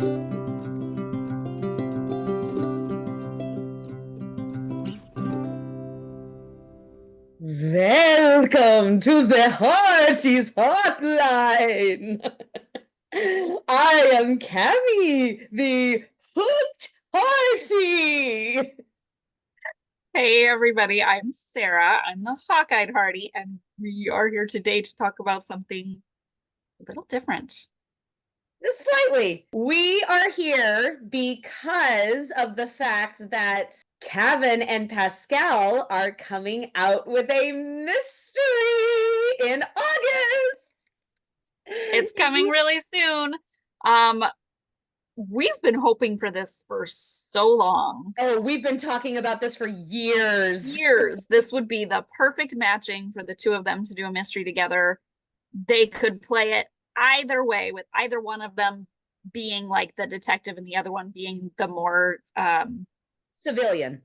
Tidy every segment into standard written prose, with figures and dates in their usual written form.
Welcome to the Hearties hotline. I am Cammy, the Hoot Hearty. Hey everybody, I'm Sarah. I'm the Hawkeye Hardy, and we are here today to talk about something a little different. Slightly. We are here because of the fact that Kavan and Pascale are coming out with a mystery in August. It's coming really soon. We've been hoping for this for so long. Oh, we've been talking about this for years. Years. This would be the perfect matching for the two of them to do a mystery together. They could play it either way, with either one of them being like the detective and the other one being the more civilian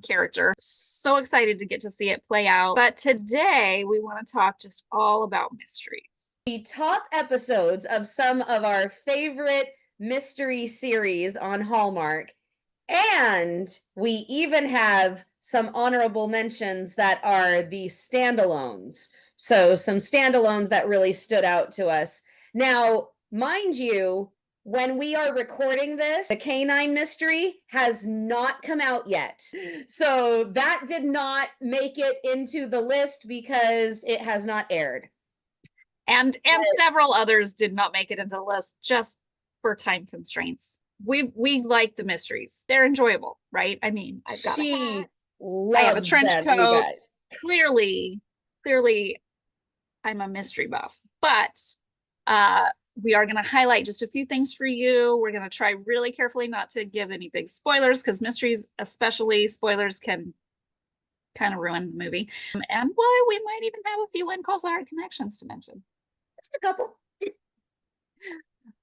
character. So excited to get to see it play out. But today we want to talk just all about mysteries. The top episodes of some of our favorite mystery series on Hallmark. And we even have some honorable mentions that are the standalones. So some standalones that really stood out to us. Now, mind you, when we are recording this, the Canine Mystery has not come out yet. So that did not make it into the list because it has not aired. And several others did not make it into the list just for time constraints. We like the mysteries. They're enjoyable, right? I mean, I've got a hat. I have a trench coat. Clearly, I'm a mystery buff. But we are going to highlight just a few things for you. We're going to try really carefully not to give any big spoilers, because mysteries, especially spoilers, can kind of ruin the movie. And well, we might even have a few When Calls the Heart connections to mention. Just a couple.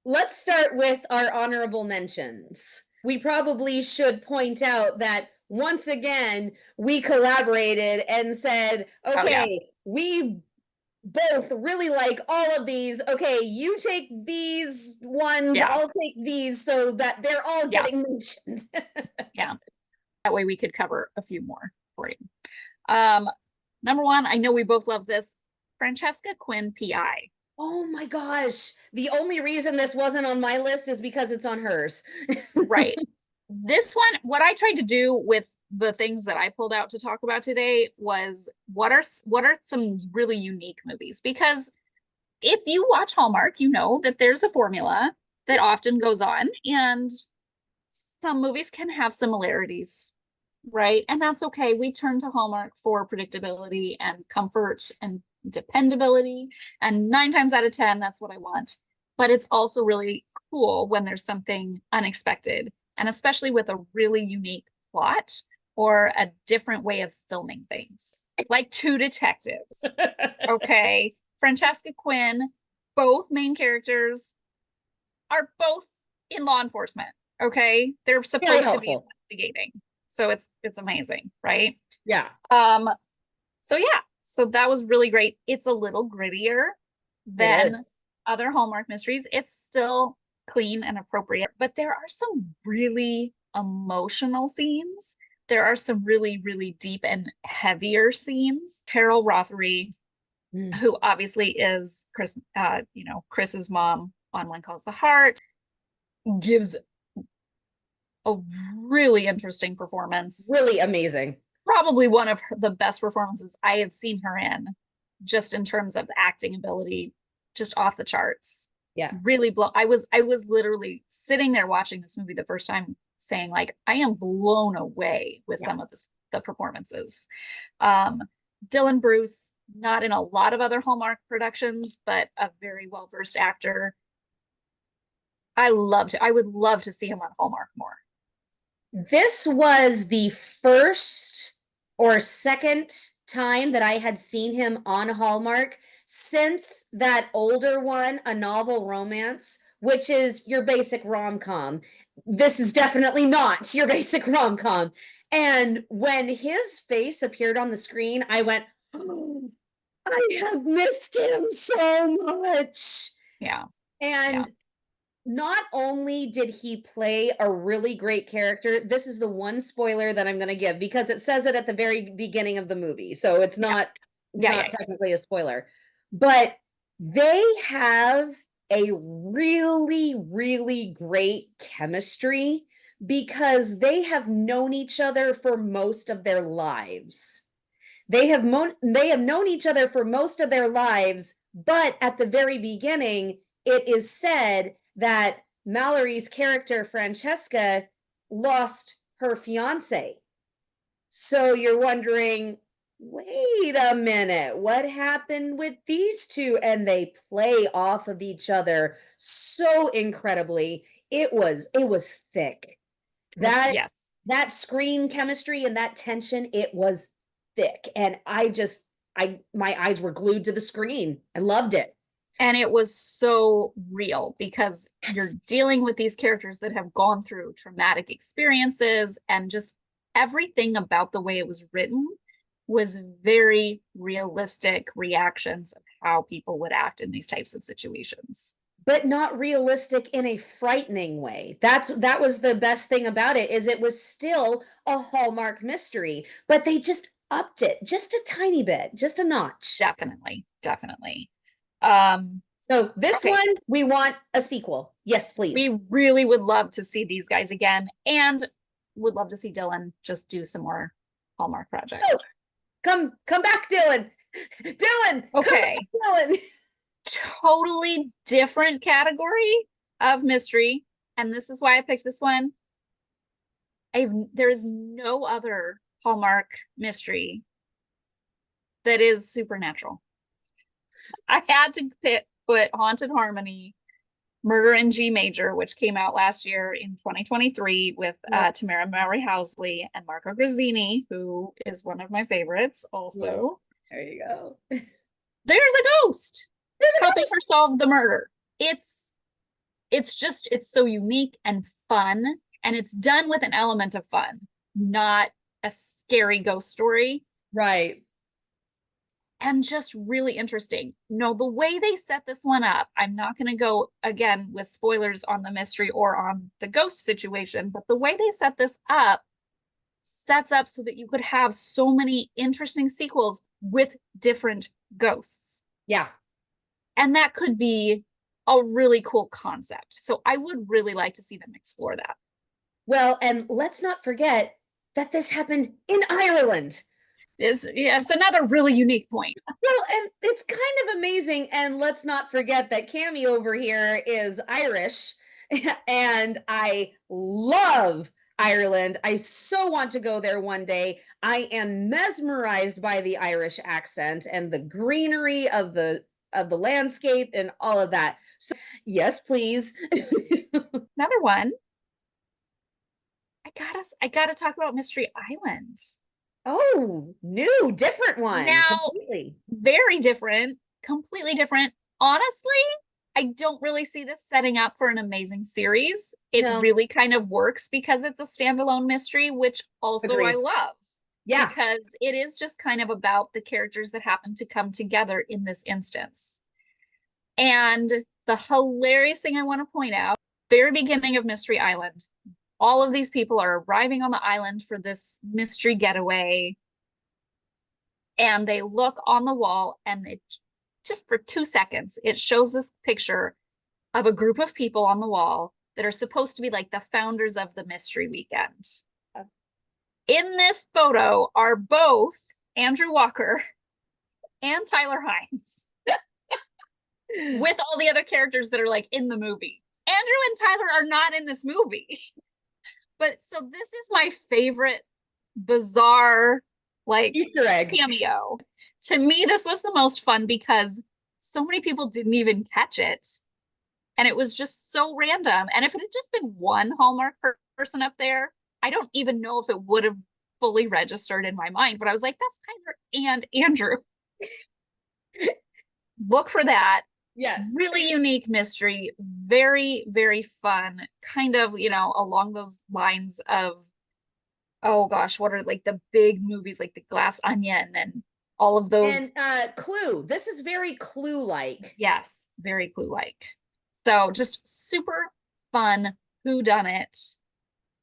Let's start with our honorable mentions. We probably should point out that once again, we collaborated and said, okay, we both really like all of these. Okay, you take these ones, I'll take these, so that they're all getting mentioned. Yeah. That way we could cover a few more for you. Number one, I know we both love this, Francesca Quinn PI. Oh my gosh. The only reason this wasn't on my list is because it's on hers. Right. This one, what I tried to do with the things that I pulled out to talk about today was what are some really unique movies? Because if you watch Hallmark, you know that there's a formula that often goes on, and some movies can have similarities, right? And that's okay. We turn to Hallmark for predictability and comfort and dependability, and 9 times out of 10 that's what I want. But it's also really cool when there's something unexpected, and especially with a really unique plot or a different way of filming things, like Two Detectives. Okay, Francesca Quinn, both main characters are both in law enforcement. Okay, they're supposed to be investigating, so it's amazing, right? Yeah. So that was really great. It's a little grittier than other Hallmark mysteries. It's still clean and appropriate, but there are some really emotional scenes. There are some really, really deep and heavier scenes. Terrell Rothery, who obviously is Chris's mom on When Calls the Heart, gives a really interesting performance. Really amazing. Probably one of the best performances I have seen her in, just in terms of acting ability, just off the charts. Yeah. Really I was literally sitting there watching this movie the first time saying, like, I am blown away with some of the performances. Dylan Bruce, not in a lot of other Hallmark productions, but a very well-versed actor. I would love to see him on Hallmark more. This was the first or second time that I had seen him on Hallmark since that older one, A Novel Romance, which is your basic rom-com. This is definitely not your basic rom-com. And when his face appeared on the screen, I went, oh, I have missed him so much. Yeah. And not only did he play a really great character, this is the one spoiler that I'm going to give because it says it at the very beginning of the movie. So it's Yeah. not Yeah. technically a spoiler. But they have a really, really great chemistry because they have known each other for most of their lives. They have known each other for most of their lives, but at the very beginning, it is said that Mallory's character Francesca lost her fiance. So you're wondering, wait a minute, what happened with these two? And they play off of each other so incredibly. It was thick. That Yes. that screen chemistry and that tension, it was thick. And I my eyes were glued to the screen. I loved it. And it was so real because you're Yes. dealing with these characters that have gone through traumatic experiences, and just everything about the way it was written was very realistic reactions of how people would act in these types of situations. But not realistic in a frightening way. That was the best thing about it, is it was still a Hallmark mystery, but they just upped it just a tiny bit, just a notch. Definitely, definitely. Um, So this okay, one, we want a sequel. Yes, we please. really would love to see these guys again, and would love to see Dylan just do some more Hallmark Oh, projects. come back, Dylan. Dylan, come Okay, back, Dylan. totally different category of mystery, and this is why I picked this one. There is no other Hallmark mystery that is supernatural. I had to put Haunted Harmony, Murder in G Major, which came out last year in 2023 with Yep. Tamara Mowry Housley and Marco Grazzini, who is one of my favorites Yep. also. There you go. There's a ghost There's a helping her ghost. solve the murder. It's so unique and fun, and it's done with an element of fun, not a scary ghost story, Right. and just really interesting. No, the way they set this one up, I'm not going to go again with spoilers on the mystery or on the ghost situation, but the way they set this up sets up so that you could have so many interesting sequels with different ghosts. Yeah. And that could be a really cool concept. So I would really like to see them explore that. Well, and let's not forget that this happened in Ireland. It's another really unique point. Well, and it's kind of amazing. And let's not forget that Cammy over here is Irish, and I love Ireland. I so want to go there one day. I am mesmerized by the Irish accent and the greenery of the landscape and all of that. So, yes, please. Another one, I gotta talk about Mystery Island. Oh, new, different one, Now, completely. very different, completely different. Honestly, I don't really see this setting up for an amazing series. It No, really kind of works because it's a standalone mystery, which also I agree. love Yeah. because it is just kind of about the characters that happen to come together in this instance. And the hilarious thing I want to point out, very beginning of Mystery Island, all of these people are arriving on the island for this mystery getaway, and they look on the wall, and it just for 2 seconds it shows this picture of a group of people on the wall that are supposed to be like the founders of the mystery weekend. In this photo are both Andrew Walker and Tyler Hines with all the other characters that are like in the movie. Andrew and Tyler are not in this movie. But so this is my favorite bizarre like Easter egg. cameo. To me, this was the most fun because so many people didn't even catch it. And it was just so random. And if it had just been one Hallmark person up there, I don't even know if it would have fully registered in my mind. But I was like, that's Tyler and Andrew. Look for that. Yes. Really unique mystery, very, very fun, kind of, along those lines of, oh gosh, what are like the big movies like The Glass Onion and all of those. And Clue. This is very Clue-like. Yes, very Clue-like. So just super fun whodunit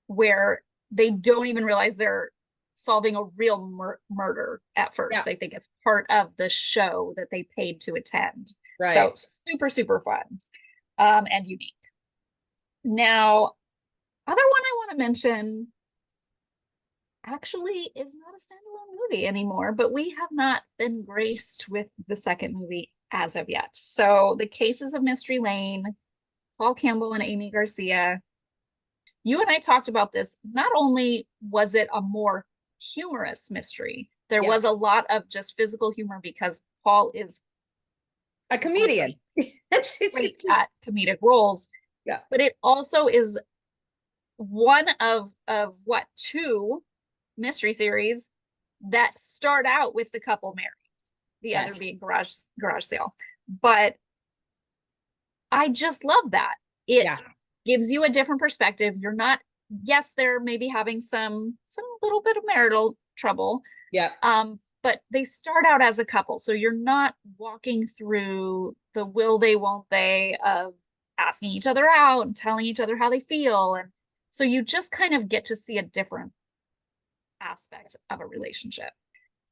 where they don't even realize they're solving a real murder at first. Yeah. They think it's part of the show that they paid to attend. So Right. super, super fun and unique. Now, other one I want to mention actually is not a standalone movie anymore, but we have not been graced with the second movie as of yet. So, The Cases of Mystery Lane, Paul Campbell and Amy Garcia. You and I talked about this. Not only was it a more humorous mystery, there Yeah. was a lot of just physical humor because Paul is A comedian. great at comedic roles. Yeah. But it also is one of what, two mystery series that start out with the couple married, the Yes. other being garage sale. But I just love that. It gives you a different perspective. You're not, yes, they're maybe having some little bit of marital trouble. Yeah. But they start out as a couple. So you're not walking through the will they, won't they of asking each other out and telling each other how they feel. And so you just kind of get to see a different aspect of a relationship.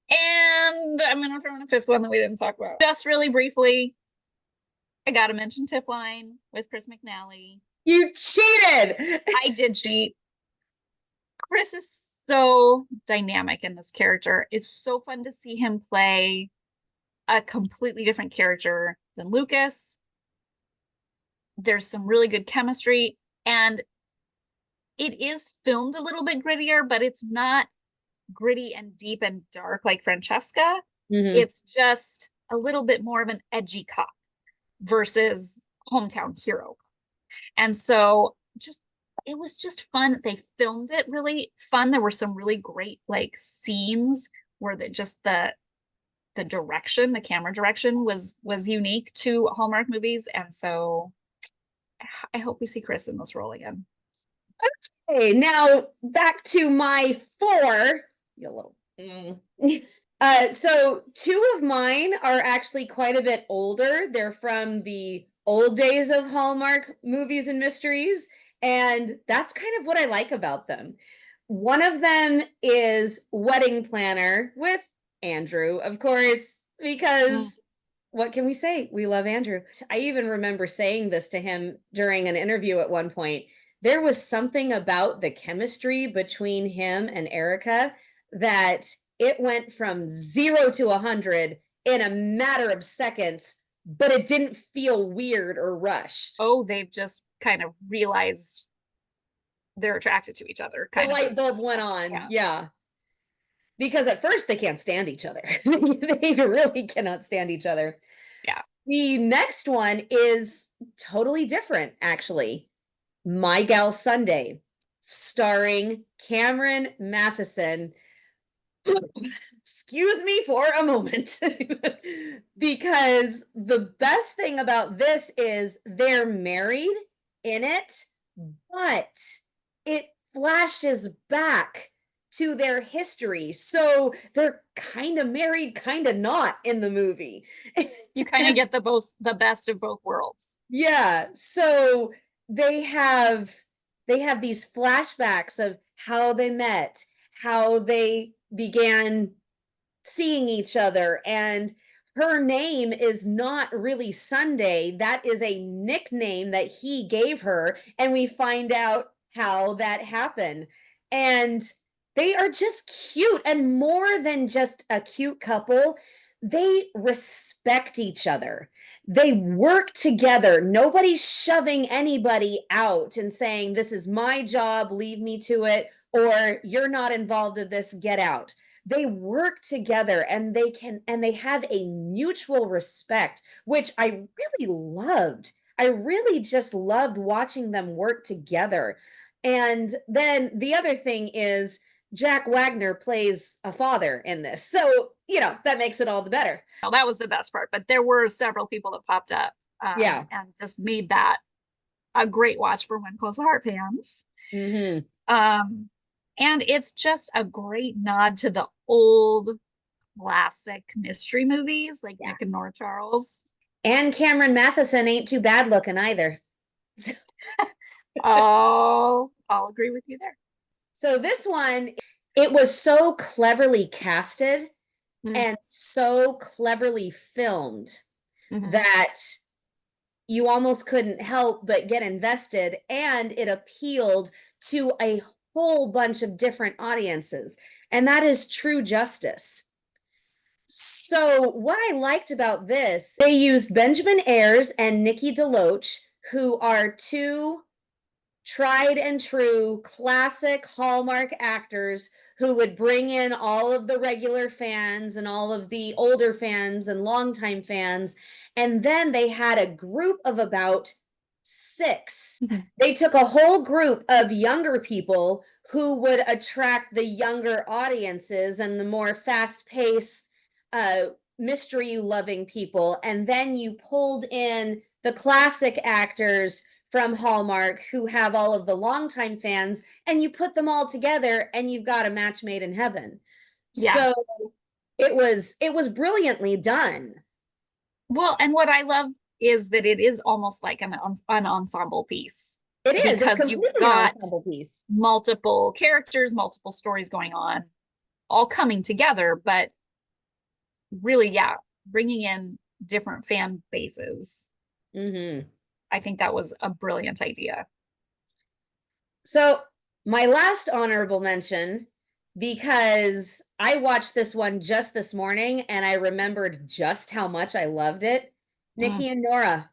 And I'm going to throw in a fifth one that we didn't talk about. Just really briefly, I got to mention Tip Line with Chris McNally. You cheated! I did cheat. Chris is so dynamic in this character. It's so fun to see him play a completely different character than Lucas. There's some really good chemistry, and it is filmed a little bit grittier, but it's not gritty and deep and dark like Francesca. Mm-hmm. It's just a little bit more of an edgy cop versus hometown hero. And so just it was just fun. They filmed it really fun. There were some really great like scenes where the direction, the camera direction was unique to Hallmark movies. And so I hope we see Chris in this role again. Okay, now back to my four. You little. So two of mine are actually quite a bit older. They're from the old days of Hallmark movies and mysteries, and that's kind of what I like about them. One of them is Wedding Planner with Andrew, of course, because what can we say? We love Andrew. I even remember saying this to him during an interview at one point. There was something about the chemistry between him and Erica that it went from 0 to 100 in a matter of seconds, but it didn't feel weird or rushed. Oh, they've just kind of realized they're attracted to each other. The light bulb went on. Yeah. Because at first they can't stand each other. They really cannot stand each other. Yeah. The next one is totally different, actually. My Gal Sunday, starring Cameron Matheson. Excuse me for a moment. Because the best thing about this is they're married in it, but it flashes back to their history. So they're kind of married, kind of not in the movie. You kind of get the best of both worlds. Yeah. So they have these flashbacks of how they met, how they began seeing each other, and her name is not really Sunday. That is a nickname that he gave her, and we find out how that happened. And they are just cute, and more than just a cute couple, they respect each other. They work together. Nobody's shoving anybody out and saying, this is my job, leave me to it, or you're not involved in this, get out. They work together, and they have a mutual respect, which I really loved. I really just loved watching them work together. And then the other thing is Jack Wagner plays a father in this. So, that makes it all the better. Well, that was the best part, but there were several people that popped up and just made that a great watch for When Close the Heart fans. Mm-hmm. And it's just a great nod to the old classic mystery movies like Nick and Nora Charles. And Cameron Matheson ain't too bad looking either. I'll agree with you there. So this one, it was so cleverly casted and so cleverly filmed that you almost couldn't help but get invested, and it appealed to a whole bunch of different audiences. And that is true justice. So what I liked about this, they used Benjamin Ayres and Nikki DeLoach, who are two tried and true classic Hallmark actors who would bring in all of the regular fans and all of the older fans and longtime fans. And then they had a group of about 6. They took a whole group of younger people who would attract the younger audiences and the more fast-paced mystery loving people. And then you pulled in the classic actors from Hallmark who have all of the longtime fans, and you put them all together and you've got a match made in heaven. Yeah. So it was brilliantly done. Well, and what I love is that it is almost like an ensemble piece. It is, because you've got multiple characters, multiple stories going on, all coming together, but really, yeah, bringing in different fan bases. I think that was a brilliant idea. So my last honorable mention, because I watched this one just this morning and I remembered just how much I loved it, Nikki and Nora.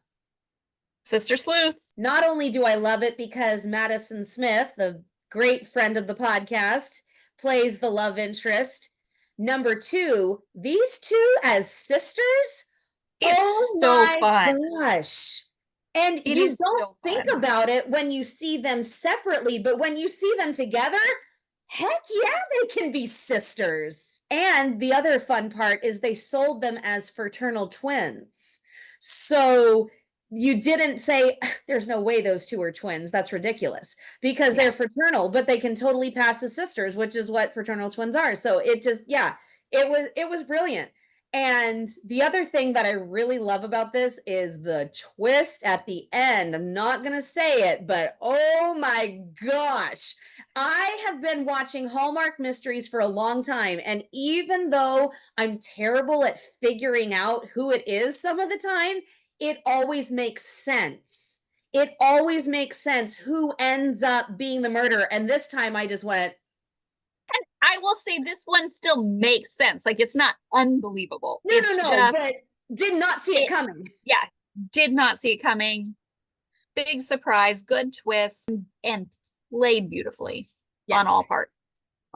Sister Sleuths. Not only do I love it because Madison Smith, the great friend of the podcast, plays the love interest. Number 2, these two as sisters. It's so fun. Gosh. And you don't think about it when you see them separately, but when you see them together, heck yeah, they can be sisters. And the other fun part is they sold them as fraternal twins. So you didn't say, there's no way those two are twins. That's ridiculous, because they're fraternal, but they can totally pass as sisters, which is what fraternal twins are. So it just, yeah, it was brilliant. And the other thing that I really love about this is the twist at the end. I'm not going to say it, but oh my gosh. I have been watching Hallmark Mysteries for a long time. And even though I'm terrible at figuring out who it is some of the time, it always makes sense. It always makes sense who ends up being the murderer. And this time I just went, I will say this one still makes sense. Like, it's not unbelievable. No, but did not see it coming. Yeah, did not see it coming. Big surprise, good twist, and played beautifully on all parts.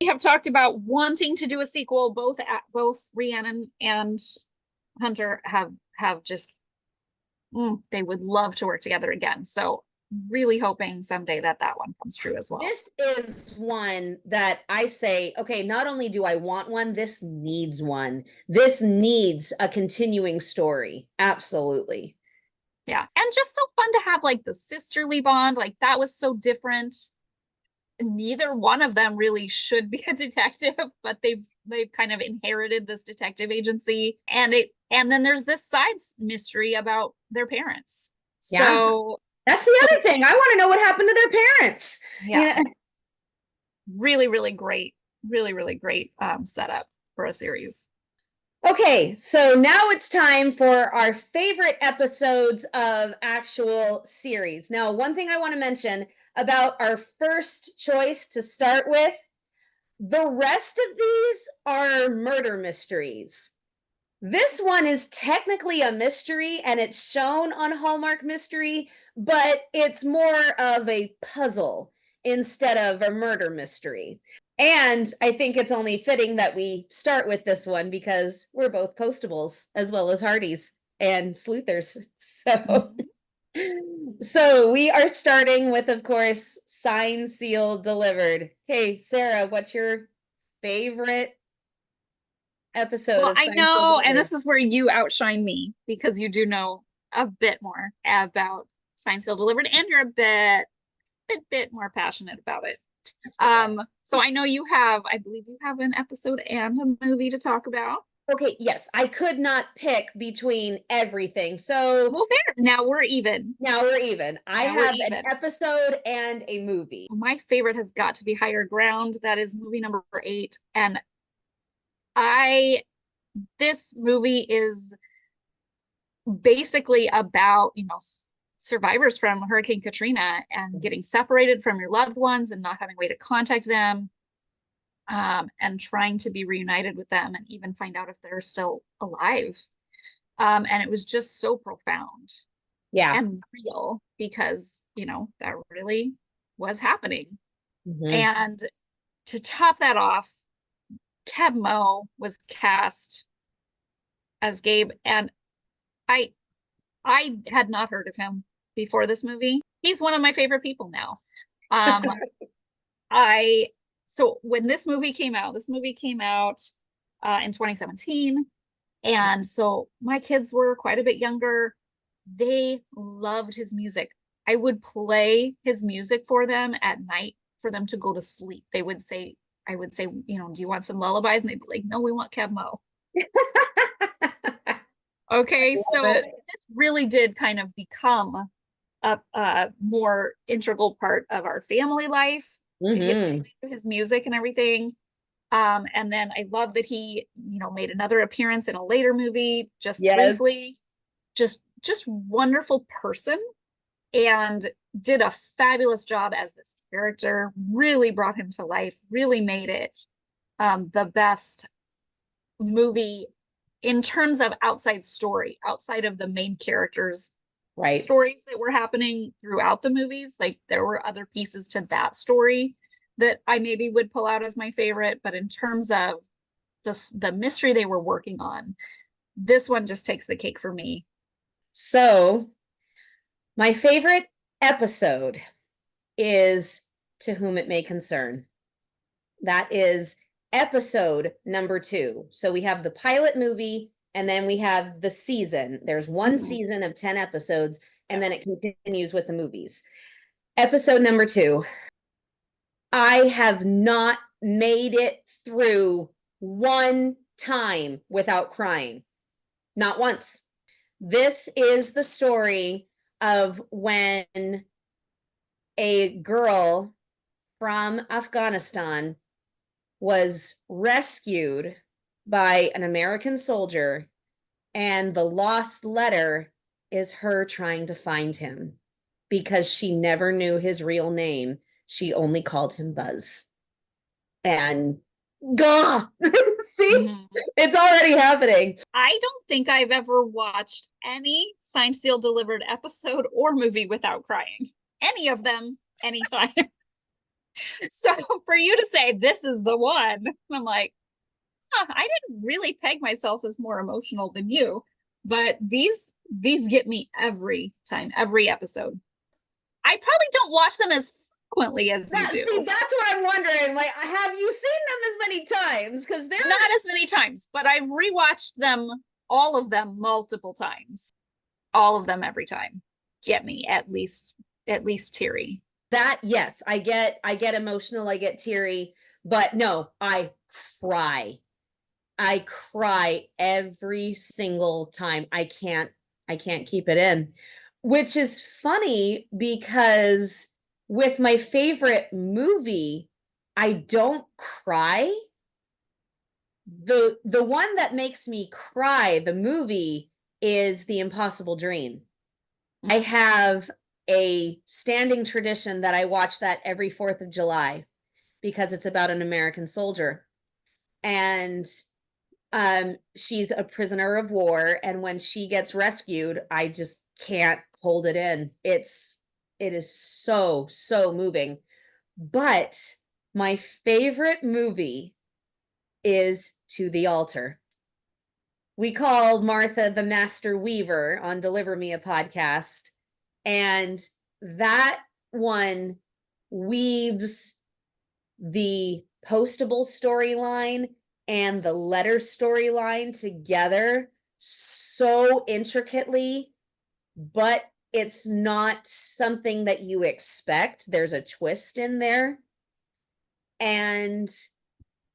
We have talked about wanting to do a sequel. Both Rhiannon and Hunter have just they would love to work together again. So really hoping someday that one comes true as well. This is one that I say, okay, not only do I want one, this needs one. This needs a continuing story. Absolutely. Yeah. And just so fun to have like the sisterly bond. Like, that was so different. Neither one of them really should be a detective, but they've kind of inherited this detective agency. And then there's this side mystery about their parents. Yeah. So that's the other thing. I want to know what happened to their parents. Yeah. Really, really great. Really, really great setup for a series. Okay, so now it's time for our favorite episodes of actual series. Now, one thing I want to mention about our first choice to start with, the rest of these are murder mysteries. This one is technically a mystery and it's shown on Hallmark Mystery, but it's more of a puzzle instead of a murder mystery. And I think it's only fitting that we start with this one because we're both Postables as well as Hearties and Sleuthers. So we are starting with, of course, Signed, Sealed, Delivered. Hey, Sarah, what's your favorite episode? Well, I know, and this is where you outshine me because you do know a bit more about Signed, Sealed, Delivered, and you're a bit more passionate about it. So I know I believe you have an episode and a movie to talk about. Okay, yes, I could not pick between everything. So Well, there, now we're even. now we're even. I Now we're have an even. episode and a movie. My favorite has got to be Higher Ground. That is movie number 8. And I, this movie is basically about, survivors from Hurricane Katrina and getting separated from your loved ones and not having a way to contact them, and trying to be reunited with them and even find out if they're still alive. And it was just so profound Yeah. and real because, that really was happening. Mhm. And to top that off, Kev Mo was cast as Gabe, and I I had not heard of him before this movie. He's one of my favorite people now. Um, I so when this movie came out in 2017, and so my kids were quite a bit younger. They loved his music. I would play his music for them at night for them to go to sleep. I would say, do you want some lullabies? And they'd be like, no, we want Kev Mo. Okay, Love so it. this really did kind of become a more integral part of our family life. Mhm. His music and everything. And then I love that he, made another appearance in a later movie, just Yes. briefly. Just wonderful person, and did a fabulous job as this character. Really brought him to life. Really made it the best movie in terms of outside of the main characters' Right. stories that were happening throughout the movies. Like there were other pieces to that story that I maybe would pull out as my favorite, but in terms of the mystery they were working on, this one just takes the cake for me. So, my favorite episode is To Whom It May Concern. That is episode number 2. So we have the pilot movie and then we have the season. There's one season of 10 episodes and then it continues with the movies. Episode number 2. I have not made it through one time without crying. Not once. This is the story of when a girl from Afghanistan was rescued by an American soldier, and the lost letter is her trying to find him because she never knew his real name. She only called him Buzz. And gah, see, it's already happening. I don't think I've ever watched any Signed, Sealed, Delivered episode or movie without crying. Any of them, anytime. So for you to say this is the one, I'm like, I didn't really peg myself as more emotional than you, but these get me every time, every episode. I probably don't watch them as frequently as you do. See, that's what I'm wondering. Like, have you seen them as many times? Because they're not as many times, but I've rewatched them, all of them, multiple times. All of them every time get me at least teary. That, yes, I get emotional, I get teary, but no, I cry every single time. I can't keep it in, which is funny because with my favorite movie, I don't cry. The one that makes me cry, the movie, is The Impossible Dream. I have a standing tradition that I watch that every 4th of July because it's about an American soldier. And she's a prisoner of war, and when she gets rescued, I just can't hold it in. It is so moving. But my favorite movie is To the Altar. We call Martha the Master Weaver on Deliver Me a Podcast, and that one weaves the postable storyline and the letter storyline together so intricately, but it's not something that you expect. There's a twist in there. And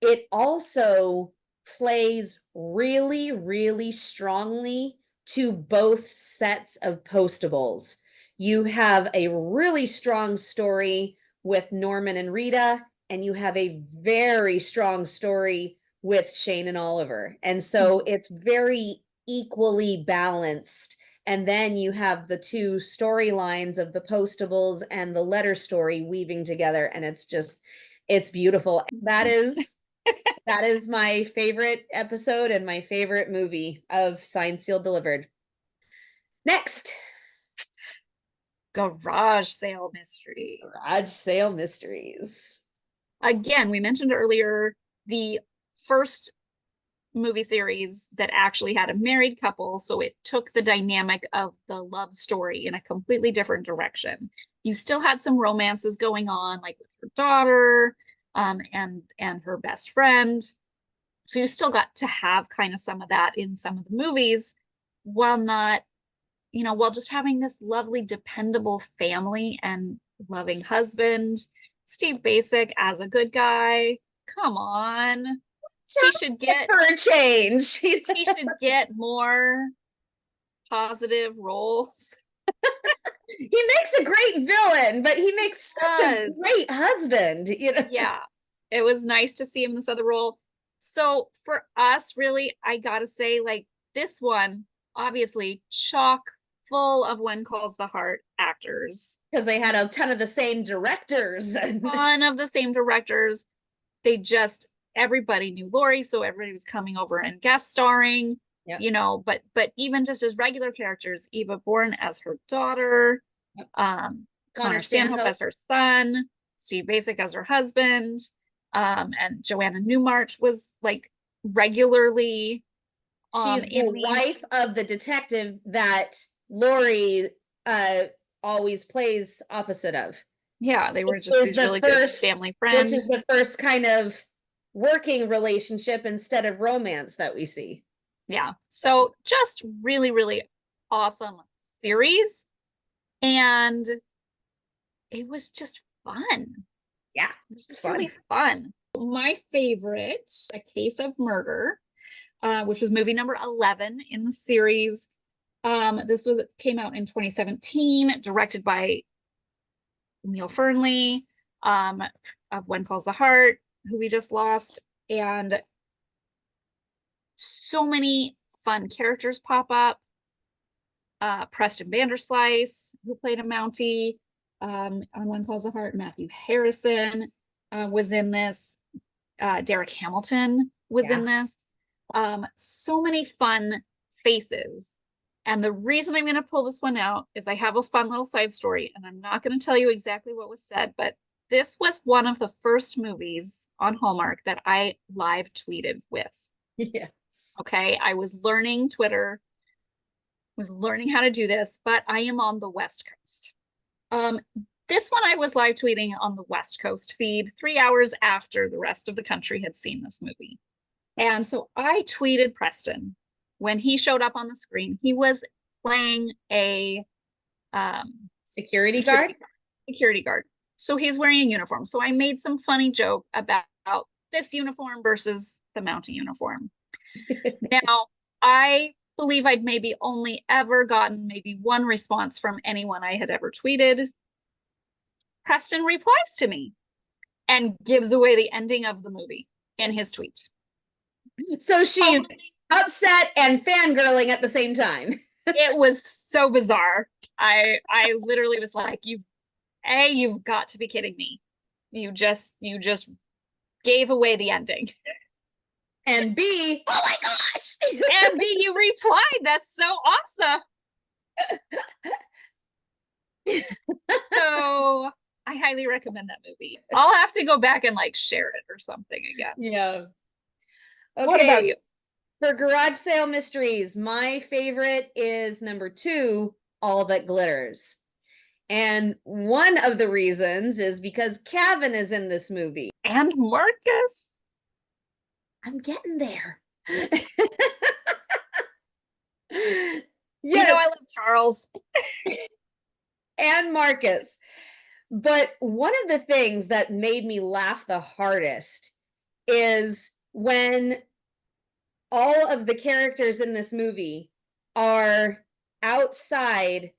it also plays really, really strongly to both sets of postables. You have a really strong story with Norman and Rita, and you have a very strong story with Shane and Oliver. And so it's very equally balanced. And then you have the two storylines of the postables and the letter story weaving together, and it's beautiful. That is my favorite episode and my favorite movie of Signed, Sealed, Delivered. Next, Garage Sale Mysteries. Garage Sale Mysteries. Again, we mentioned earlier the first movie series that actually had a married couple, so it took the dynamic of the love story in a completely different direction. You still had some romances going on, like with her daughter, and her best friend. So you still got to have kind of some of that in some of the movies, while not, while just having this lovely, dependable family and loving husband. Steve Basic as a good guy. Come on. He should get for a change. He should get more positive roles. He makes a great villain, but he makes such a great husband, Yeah. It was nice to see him in this other role. So for us, really, I gotta say, like, this one, obviously, chock full of When Calls the Heart actors. Because they had a ton of the same directors. Ton of the same directors. Everybody knew Lori, so everybody was coming over and guest starring. Yep. But even just as regular characters, Eva Bourne as her daughter, yep. Connor Stanhope as her son, Steve Basic as her husband, and Joanna Newmarch was like regularly. She's the wife of the detective that Lori always plays opposite of. Yeah, they were just these really good family friends. Which is the first kind of working relationship instead of romance that we see. Yeah. So just really, really awesome series. And it was just fun. Yeah. It was just really fun. My favorite, A Case of Murder, which was movie number 11 in the series. This came out in 2017, directed by Neil Fernley, of When Calls the Heart, who we just lost. And so many fun characters pop up. Preston Vanderslice, who played a Mountie on When Calls the Heart. Matthew Harrison was in this. Derek Hamilton was in this. So many fun faces. And the reason I'm going to pull this one out is I have a fun little side story, and I'm not going to tell you exactly what was said, but this was one of the first movies on Hallmark that I live tweeted with. Yes. Okay. I was learning Twitter, was learning how to do this, but I am on the West Coast. This one I was live tweeting on the West Coast feed 3 hours after the rest of the country had seen this movie. And so I tweeted Preston when he showed up on the screen. He was playing a security guard. So he's wearing a uniform. So I made some funny joke about this uniform versus the Mountie uniform. Now, I believe I'd maybe only ever gotten maybe one response from anyone I had ever tweeted. Preston replies to me and gives away the ending of the movie in his tweet. So she's upset and fangirling at the same time. It was so bizarre. I literally was like, you've got to be kidding me. You just gave away the ending. And B, oh my gosh. And B, you replied. That's so awesome. So I highly recommend that movie. I'll have to go back and like share it or something again. Yeah. Okay. What about you? For Garage Sale Mysteries, my favorite is number 2, All That Glitters. And one of the reasons is because Kavan is in this movie. And Marcus. I'm getting there. Yes. You know I love Charles. And Marcus. But one of the things that made me laugh the hardest is when all of the characters in this movie are outside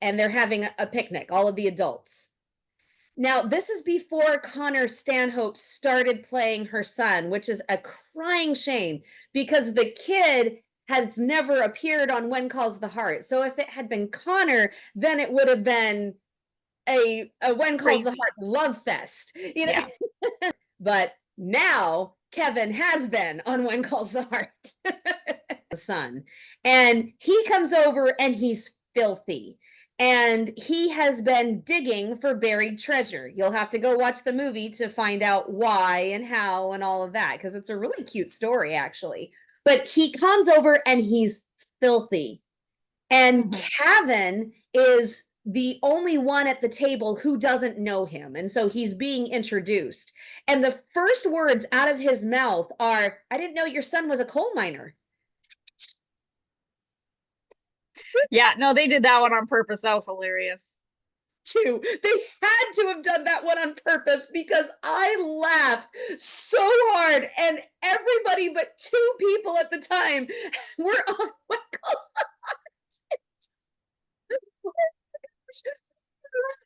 and they're having a picnic, all of the adults. Now, this is before Connor Stanhope started playing her son, which is a crying shame because the kid has never appeared on When Calls the Heart. So if it had been Connor, then it would have been a When Calls the Heart love fest, you know. Yeah. But now Kavan has been on When Calls the Heart. The son. And he comes over and he's filthy. And he has been digging for buried treasure. You'll have to go watch the movie to find out why and how and all of that, because it's a really cute story, actually. But he comes over and he's filthy. And Kavan is the only one at the table who doesn't know him. And so he's being introduced. And the first words out of his mouth are, "I didn't know your son was a coal miner." Yeah, no, they did that one on purpose. That was hilarious. Too. They had to have done that one on purpose because I laughed so hard, and everybody but two people at the time were on What Calls the Heart.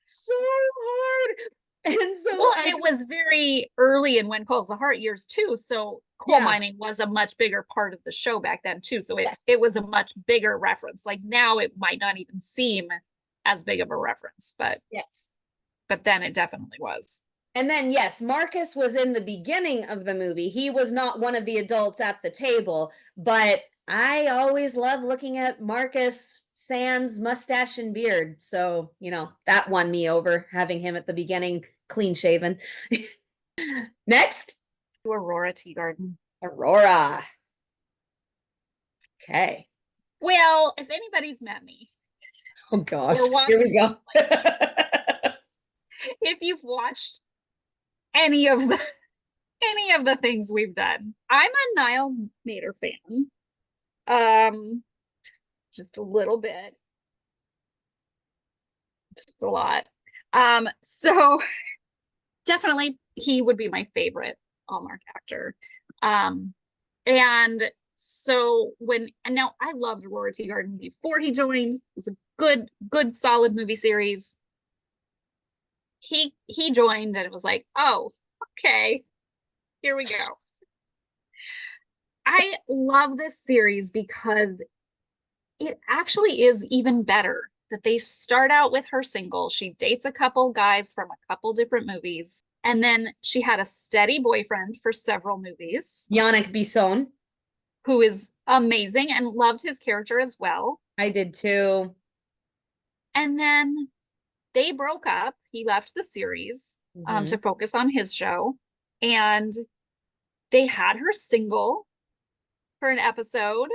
So hard. And so well, it was very early in When Calls the Heart years too. So coal mining was a much bigger part of the show back then too. So it was a much bigger reference. Like now it might not even seem as big of a reference, but yes. But then it definitely was. And then, yes, Marcus was in the beginning of the movie. He was not one of the adults at the table, but I always love looking at Marcus sans mustache and beard. So, you know, that won me over, having him at the beginning, clean shaven. Next. Aurora Teagarden. Aurora. Okay. Well, if anybody's met me. Oh gosh, here we go. If you've watched any of the things we've done, I'm a Niall Mater fan. Just a little bit. Just a lot. So definitely he would be my favorite Hallmark actor. And so now I loved Aurora Teagarden before he joined. It was a good solid movie series. He joined and it was like, oh, okay, here we go. I love this series because it actually is even better that they start out with her single. She dates a couple guys from a couple different movies. And then she had a steady boyfriend for several movies. Yannick Bisson. Who is amazing and loved his character as well. I did too. And then they broke up. He left the series to focus on his show. And they had her single for an episode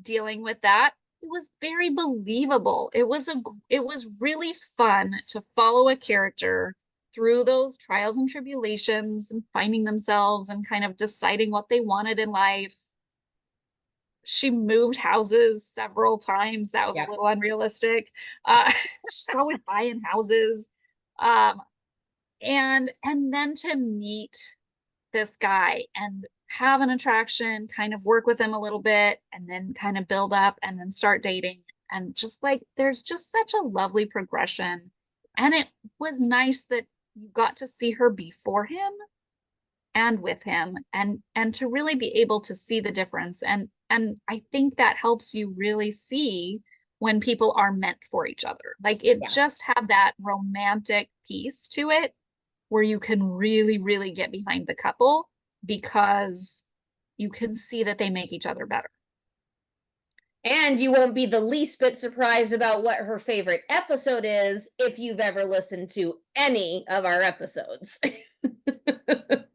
dealing with that. It was very believable. It was really fun to follow a character through those trials and tribulations and finding themselves and kind of deciding what they wanted in life. She moved houses several times. That was a little unrealistic. She's always buying houses. And then to meet this guy and have an attraction, kind of work with him a little bit, and then kind of build up and then start dating. And just like, there's just such a lovely progression. And it was nice that you got to see her before him and with him and to really be able to see the difference. And I think that helps you really see when people are meant for each other. Like it just had that romantic piece to it where you can really, really get behind the couple because you can see that they make each other better. And you won't be the least bit surprised about what her favorite episode is if you've ever listened to any of our episodes.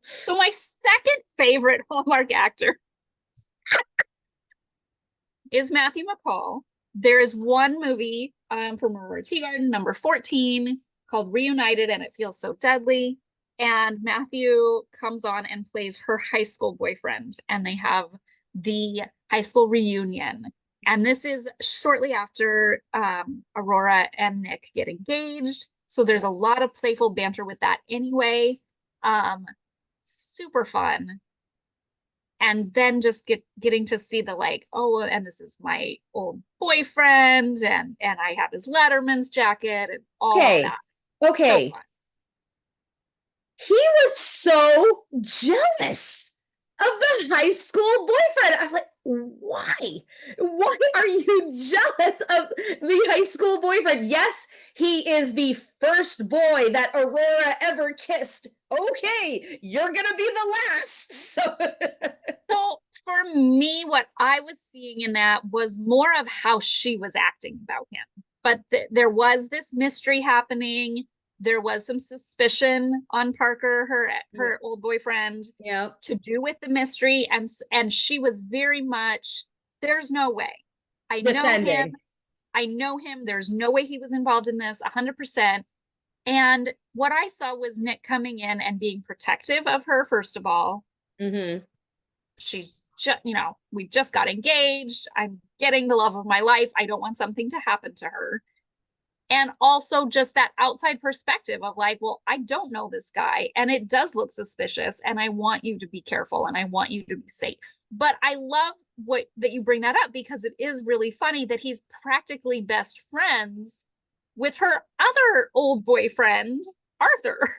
So my second favorite Hallmark actor is Matthew McCall. There is one movie from Aurora Teagarden, number 14, called Reunited, and It Feels So Deadly. And Matthew comes on and plays her high school boyfriend, and they have the high school reunion. And this is shortly after Aurora and Nick get engaged. So there's a lot of playful banter with that anyway. Super fun. and then just getting to see the like, oh, and this is my old boyfriend, and I have his Letterman's jacket and all Okay. that. So Okay. fun. He was so jealous of the high school boyfriend. I'm like, why? Why are you jealous of the high school boyfriend? Yes, he is the first boy that Aurora ever kissed. Okay, you're gonna be the last. So So for me, what I was seeing in that was more of how she was acting about him. But there was this mystery happening. There was some suspicion on Parker, her old boyfriend, yeah, to do with the mystery, and she was very much, there's no way. I know him. defending. I know him. There's no way he was involved in this 100%. And what I saw was Nick coming in and being protective of her, first of all. Mm-hmm. She's just, we just got engaged. I'm getting the love of my life. I don't want something to happen to her. And also just that outside perspective of like, well, I don't know this guy and it does look suspicious and I want you to be careful and I want you to be safe. But I love that you bring that up, because it is really funny that he's practically best friends with her other old boyfriend, Arthur.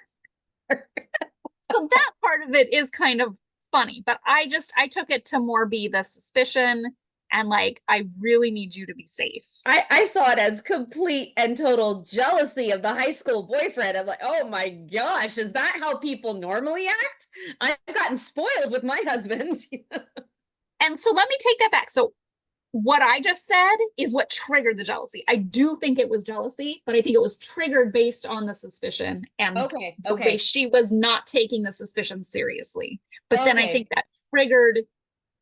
So that part of it is kind of funny, but I took it to more be the suspicion and like, I really need you to be safe. I saw it as complete and total jealousy of the high school boyfriend. I'm like, oh my gosh, is that how people normally act? I've gotten spoiled with my husband. And so let me take that back. So what I just said is what triggered the jealousy. I do think it was jealousy, but I think it was triggered based on the suspicion and the way she was not taking the suspicion seriously. But then I think that triggered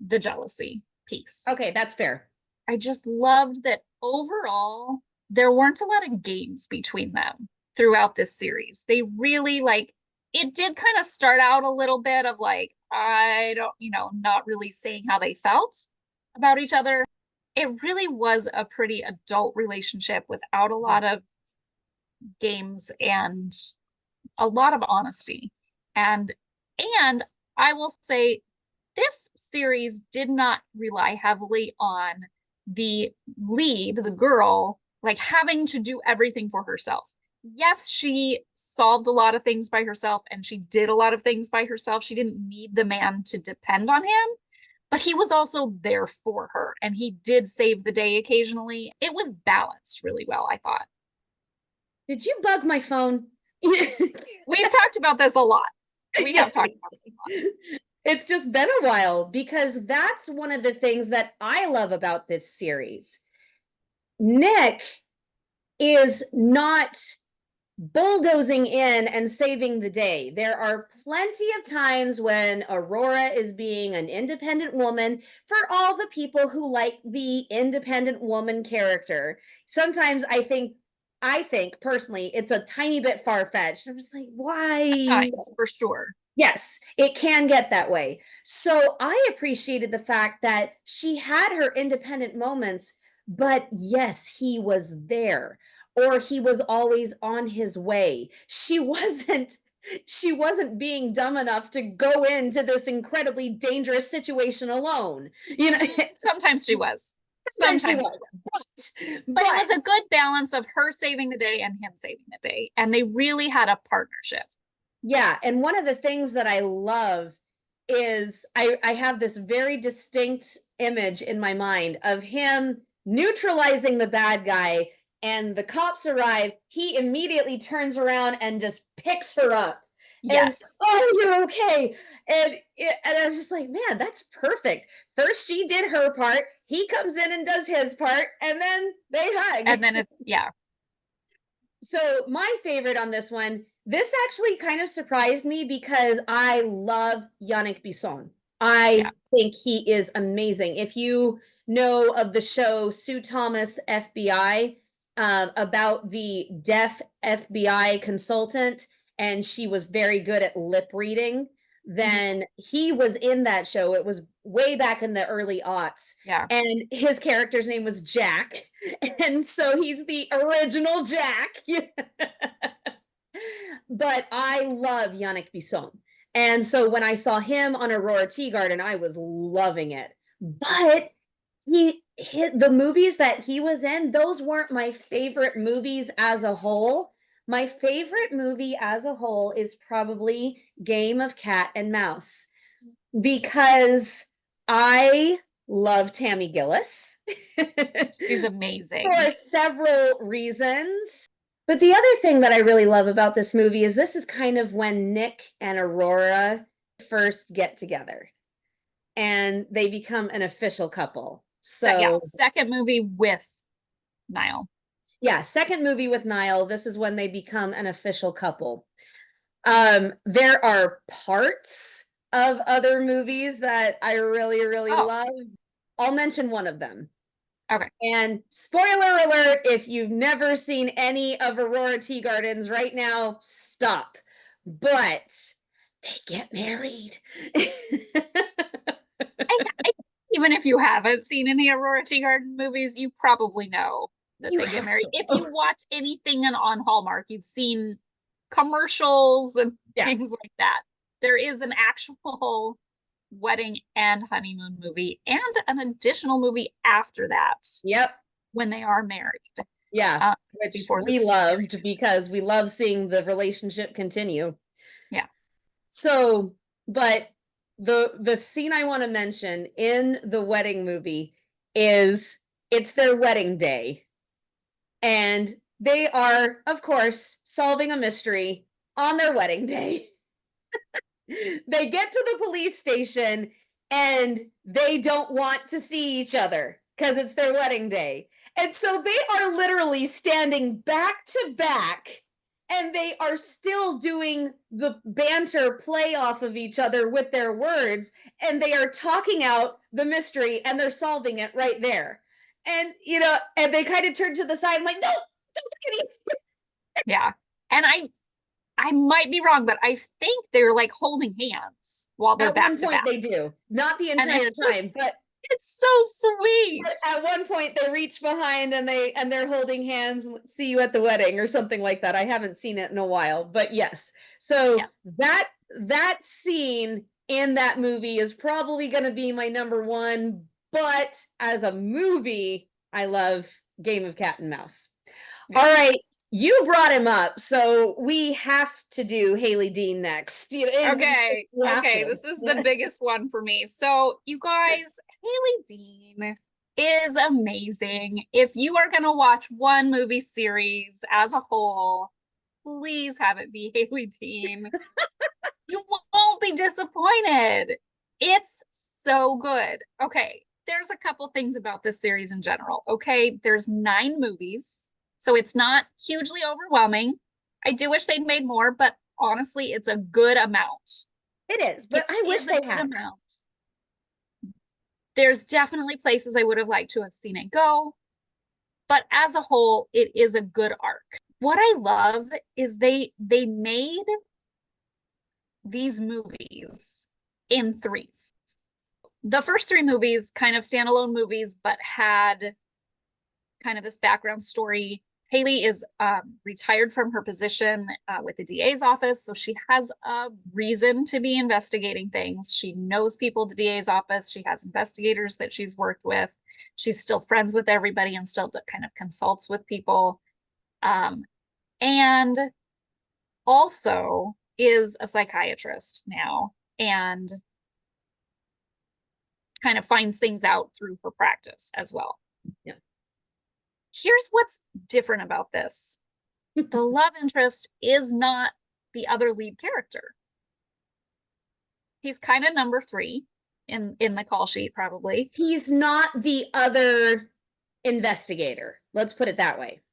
the jealousy piece. Okay, that's fair. I just loved that overall, there weren't a lot of games between them throughout this series. They really it did kind of start out a little bit of like, I don't, not really saying how they felt about each other. It really was a pretty adult relationship without a lot of games and a lot of honesty. And I will say this series did not rely heavily on the lead, the girl, like having to do everything for herself. Yes, she solved a lot of things by herself and she did a lot of things by herself. She didn't need the man to depend on him, but he was also there for her and he did save the day occasionally. It was balanced really well, I thought. Did you bug my phone? We've talked about this a lot. We have talked about this a lot. It's just been a while, because that's one of the things that I love about this series. Nick is not bulldozing in and saving the day. There are plenty of times when Aurora is being an independent woman for all the people who like the independent woman character. Sometimes I think personally it's a tiny bit far-fetched. I'm just like, why? For sure. Yes, it can get that way. So I appreciated the fact that she had her independent moments, but yes, he was there, or he was always on his way. She wasn't being dumb enough to go into this incredibly dangerous situation alone. Sometimes she was. Sometimes but it was a good balance of her saving the day and him saving the day, and they really had a partnership. Yeah, and one of the things that I love is I have this very distinct image in my mind of him neutralizing the bad guy, and the cops arrive. He immediately turns around and just picks her up. Yes. And, oh, you're okay. And I was just like, man, that's perfect. First she did her part, he comes in and does his part, and then they hug. And then it's, yeah. So my favorite on this one, this actually kind of surprised me because I love Yannick Bisson. I think he is amazing. If you know of the show Sue Thomas FBI, about the deaf FBI consultant, and she was very good at lip reading, then he was in that show. It was way back in the early aughts. Yeah. And his character's name was Jack. And so he's the original Jack. But I love Yannick Bisson. And so when I saw him on Aurora Tea Garden, I was loving it. But he hit the movies that he was in, those weren't my favorite movies as a whole. My favorite movie as a whole is probably Game of Cat and Mouse, because I love Tammy Gillis. She's amazing. For several reasons. But the other thing that I really love about this movie is this is kind of when Nick and Aurora first get together and they become an official couple. So yeah, second movie with Niall. Yeah, second movie with Niall. This is when they become an official couple. There are parts of other movies that I really, really love. I'll mention one of them. Okay. And spoiler alert, if you've never seen any of Aurora Tea Gardens right now, stop. But they get married. Even if you haven't seen any Aurora Tea Garden movies, you probably know that they get married. If you watch anything on Hallmark, you've seen commercials and things like that. There is an actual wedding and honeymoon movie and an additional movie after that. Yep. When they are married. Yeah. Which we loved because we love seeing the relationship continue. Yeah. So, but the scene I want to mention in the wedding movie is it's their wedding day. And they are, of course, solving a mystery on their wedding day. They get to the police station and they don't want to see each other because it's their wedding day. And so they are literally standing back to back and they are still doing the banter play off of each other with their words. And they are talking out the mystery and they're solving it right there. And, you know, and they kind of turn to the side and like, no, don't look at me. Yeah. And I might be wrong, but I think they're like holding hands while they're back to back. At one point they do. Not the entire time, but it's so sweet. At one point they reach behind and they're holding hands and see you at the wedding or something like that. I haven't seen it in a while, but yes. So that scene in that movie is probably going to be my number one, but as a movie, I love Game of Cat and Mouse. Yeah. All right. You brought him up, so we have to do Haley Dean next. Okay. This is the biggest one for me. So, you guys, Haley Dean is amazing. If you are going to watch one movie series as a whole, please have it be Haley Dean. You won't be disappointed. It's so good. Okay, there's a couple things about this series in general. Okay, there's 9 movies. So it's not hugely overwhelming. I do wish they'd made more, but honestly, it's a good amount. It is, but I wish they had. There's definitely places I would have liked to have seen it go, but as a whole, it is a good arc. What I love is they made these movies in 3s. The first 3 movies, kind of standalone movies, but had kind of this background story. Haley is retired from her position with the DA's office, so she has a reason to be investigating things. She knows people at the DA's office. She has investigators that she's worked with. She's still friends with everybody and still kind of consults with people. And also is a psychiatrist now and kind of finds things out through her practice as well. Yeah. Here's what's different about this. The love interest is not the other lead character. He's kind of number 3 in the call sheet, probably. He's not the other investigator. Let's put it that way.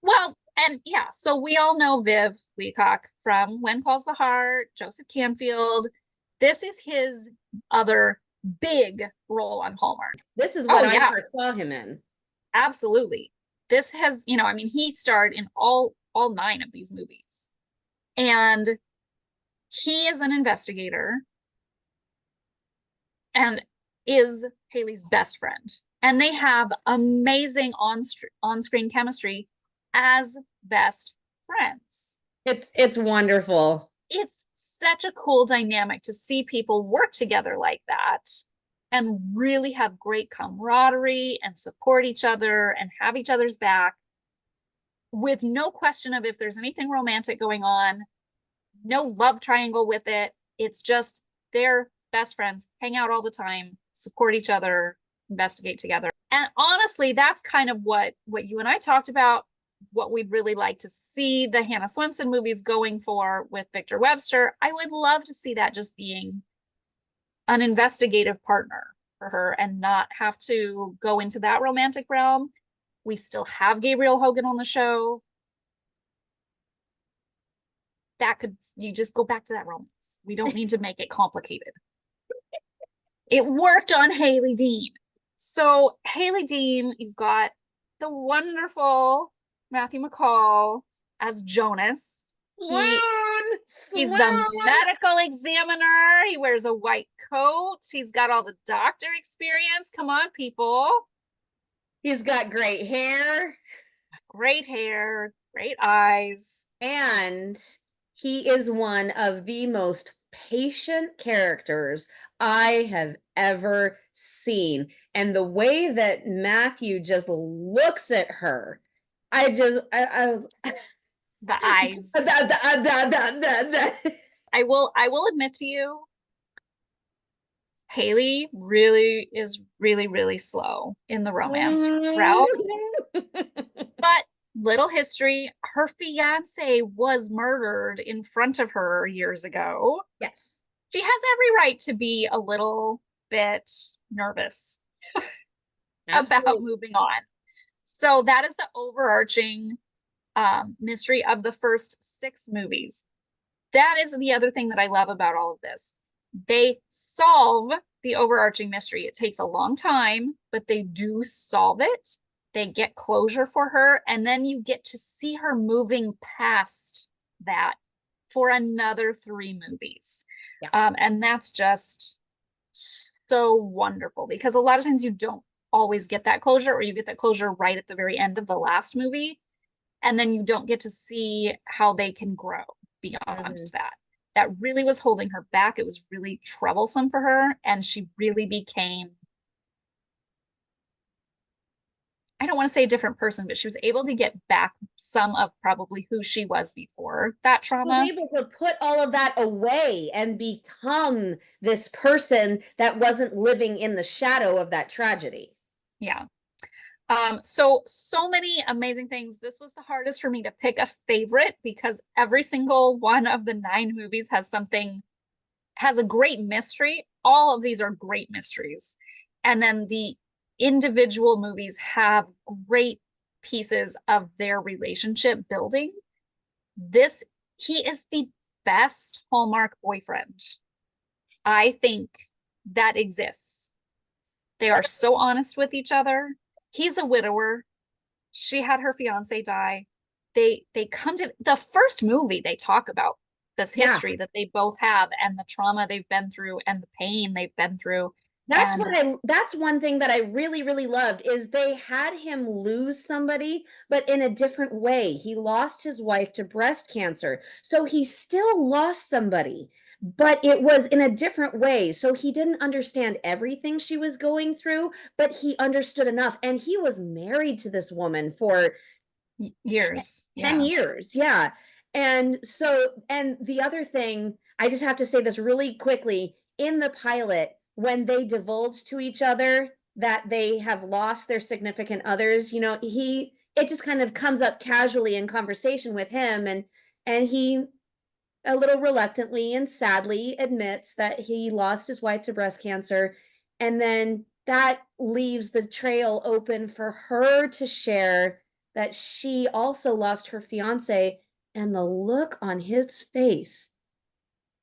Well, and yeah, so we all know Viv Leacock from When Calls the Heart, Joseph Canfield. This is his other big role on Hallmark. This is what I first saw him in. Absolutely. This has, he starred in all 9 of these movies. And he is an investigator and is Haley's best friend. And they have amazing on-screen chemistry as best friends. It's wonderful. it's such a cool dynamic to see people work together like that and really have great camaraderie and support each other and have each other's back with no question of if there's anything romantic going on, no love triangle with it. It's just they're best friends, hang out all the time, support each other, investigate together. And honestly, that's kind of what you and I talked about, what we'd really like to see the Hannah Swenson movies going for with Victor Webster. I would love to see that just being an investigative partner for her and not have to go into that romantic realm. We still have Gabriel Hogan on the show. That could, you just go back to that romance. We don't need to make it complicated. It worked on Haley Dean. So Haley Dean, you've got the wonderful Matthew McCall as Jonas. He's the medical examiner. He wears a white coat. He's got all the doctor experience. Come on, people. He's got great hair. Great hair, great eyes. And he is one of the most patient characters I have ever seen. And the way that Matthew just looks at her, I the eyes. I will admit to you, Haley really is really slow in the romance route. But little history, her fiance was murdered in front of her years ago. Yes. She has every right to be a little bit nervous about moving on. So that is the overarching mystery of the first 6 movies. That is the other thing that I love about all of this. They solve the overarching mystery. It takes a long time, but they do solve it. They get closure for her, and then you get to see her moving past that for another 3 movies. Yeah. And that's just so wonderful, because a lot of times you don't always get that closure, or you get that closure right at the very end of the last movie, and then you don't get to see how they can grow beyond that. That really was holding her back. It was really troublesome for her, and she really became, I don't want to say a different person, but she was able to get back some of probably who she was before that trauma. She was able to put all of that away and become this person that wasn't living in the shadow of that tragedy. Yeah. So many amazing things. This was the hardest for me to pick a favorite, because every single one of the 9 movies has a great mystery. All of these are great mysteries. And then the individual movies have great pieces of their relationship building. He is the best Hallmark boyfriend, I think, that exists. They are so honest with each other. He's a widower. She had her fiance die. They come to the first movie. They talk about this history that they both have, and the trauma they've been through, and the pain they've been through. That's one thing that I really loved, is they had him lose somebody, but in a different way. He lost his wife to breast cancer. So he still lost somebody, but it was in a different way. So he didn't understand everything she was going through, but he understood enough. And he was married to this woman for years. 10 years. Yeah. And the other thing, I just have to say this really quickly, in the pilot, when they divulge to each other that they have lost their significant others, it just kind of comes up casually in conversation with him, and he a little reluctantly and sadly admits that he lost his wife to breast cancer. And then that leaves the trail open for her to share that she also lost her fiance, and the look on his face.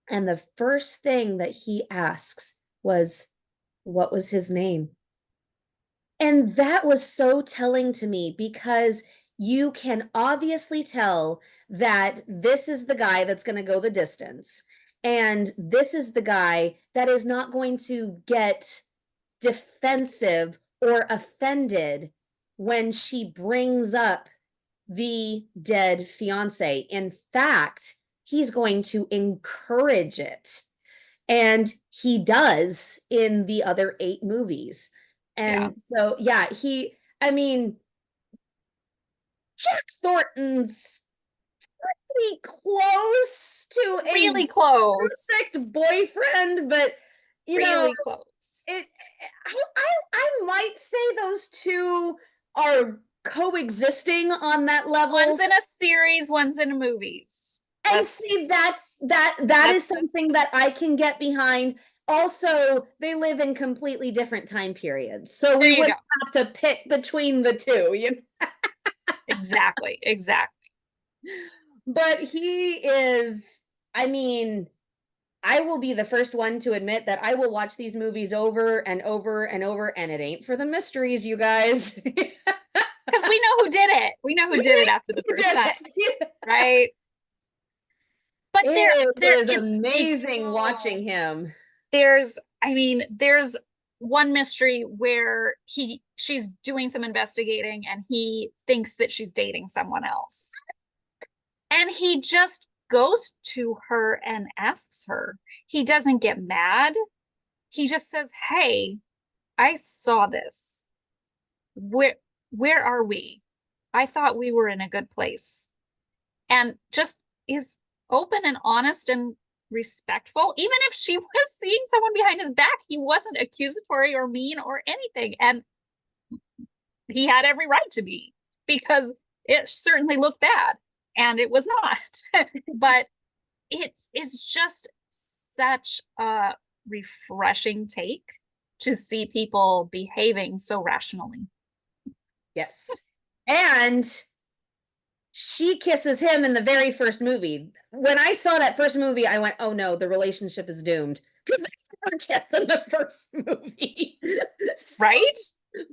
And the first thing that he asks was, what was his name? And that was so telling to me, because you can obviously tell that this is the guy that's going to go the distance. And this is the guy that is not going to get defensive or offended when she brings up the dead fiance. In fact, he's going to encourage it. And he does in the other 8 movies. Yeah. And so, yeah, I mean, Jack Thornton's pretty close to a Really close. perfect boyfriend, but you know, Really close. I might say those two are coexisting on that level. One's in a series, one's in movies. And see, that is something that I can get behind. Also, they live in completely different time periods, so we wouldn't have to pick between the two, you know? Exactly. But he is, I mean, I will be the first one to admit that I will watch these movies over and over and over, and it ain't for the mysteries, you guys. Because we know who did it. We know who did it after the first time, right? But it is amazing watching him. There's one mystery where she's doing some investigating and he thinks that she's dating someone else. And he just goes to her and asks her. He doesn't get mad. He just says, "Hey, I saw this. Where are we? I thought we were in a good place." And just is open and honest and respectful. Even if she was seeing someone behind his back, he wasn't accusatory or mean or anything. And he had every right to be, because it certainly looked bad and it was not. But it's just such a refreshing take to see people behaving so rationally. Yes. And she kisses him in the very first movie. When I saw that first movie, I went, oh no, the relationship is doomed. Because they never kiss in the first movie. Right?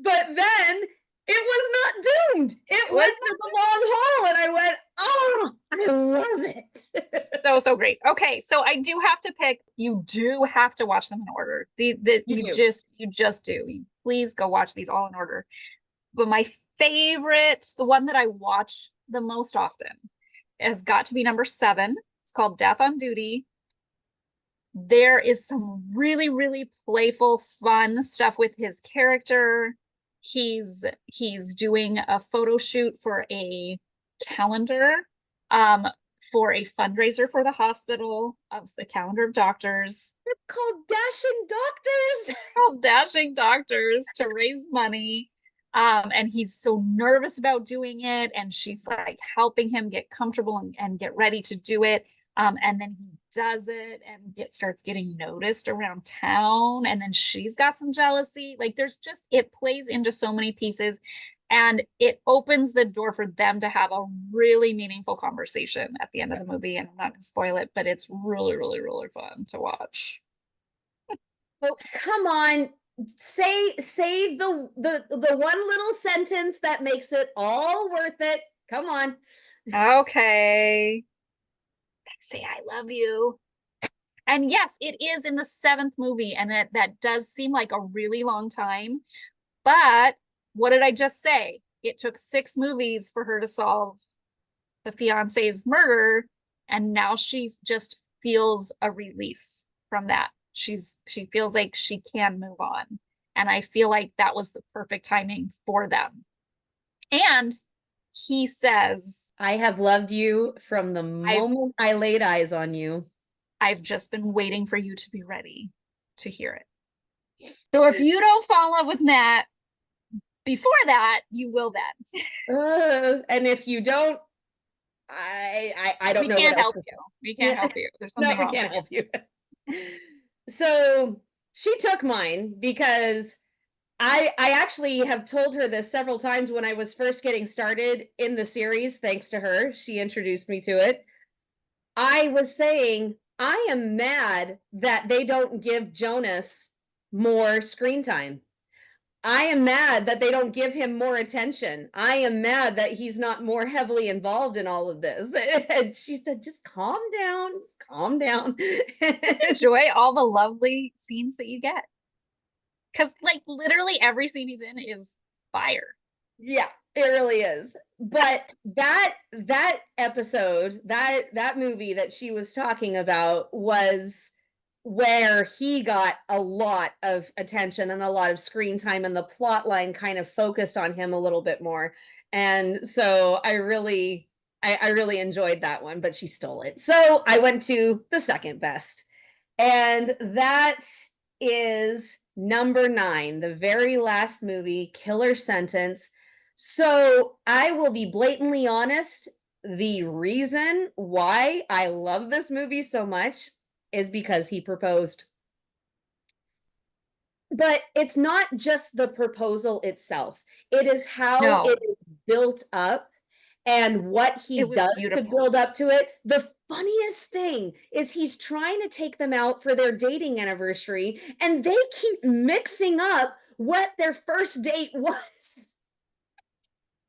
But then it was not doomed. It was for the long haul. And I went, oh, I love it. So great. Okay, so I do have to pick. You do have to watch them in order. You just do. Please go watch these all in order. But my favorite, the one that I watch the most often, has got to be number 7. It's called Death on Duty. There is some really, really playful, fun stuff with his character. He's doing a photo shoot for a calendar, for a fundraiser for the hospital, of the calendar of doctors. It's called Dashing Doctors. It's called Dashing Doctors, to raise money. And he's so nervous about doing it, and she's like helping him get comfortable and get ready to do it. And then he does it and starts getting noticed around town, and then she's got some jealousy. Like, it plays into so many pieces, and it opens the door for them to have a really meaningful conversation at the end of the movie. And I'm not gonna spoil it, but it's really, really, really fun to watch. Oh, come on. Say the one little sentence that makes it all worth it. Come on. Okay. Say I love you. And yes, it is in the 7th movie, and that does seem like a really long time. But what did I just say? It took 6 movies for her to solve the fiance's murder, and now she just feels a release from that. She feels like she can move on. And I feel like that was the perfect timing for them. And he says, I have loved you from the moment I laid eyes on you. I've just been waiting for you to be ready to hear it. So if you don't fall in love with Matt before that, you will then. And if you don't, I don't know. We can't help you. We can't help you. There's something wrong. We can't help you. So she took mine because I actually have told her this several times when I was first getting started in the series. Thanks to her, she introduced me to it. I was saying, I am mad that they don't give Jonas more screen time. I am mad that they don't give him more attention. I am mad that he's not more heavily involved in all of this. And she said, just calm down, just calm down. Just enjoy all the lovely scenes that you get. Because, like, literally every scene he's in is fire. Yeah, it really is. but that episode, that movie that she was talking about was where he got a lot of attention and a lot of screen time, and the plot line kind of focused on him a little bit more. And so I really enjoyed that one, but she stole it. So I went to the second best. And that is number 9, the very last movie, Killer Sentence. So I will be blatantly honest. The reason why I love this movie so much is because he proposed. But it's not just the proposal itself, it is how No, it is built up and what he it was does to beautiful. build up to it. The funniest thing is he's trying to take them out for their dating anniversary, and they keep mixing up what their first date was.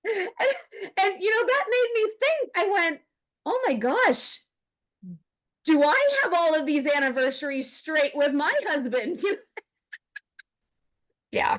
And that made me think. I went, oh my gosh, do I have all of these anniversaries straight with my husband? Yeah.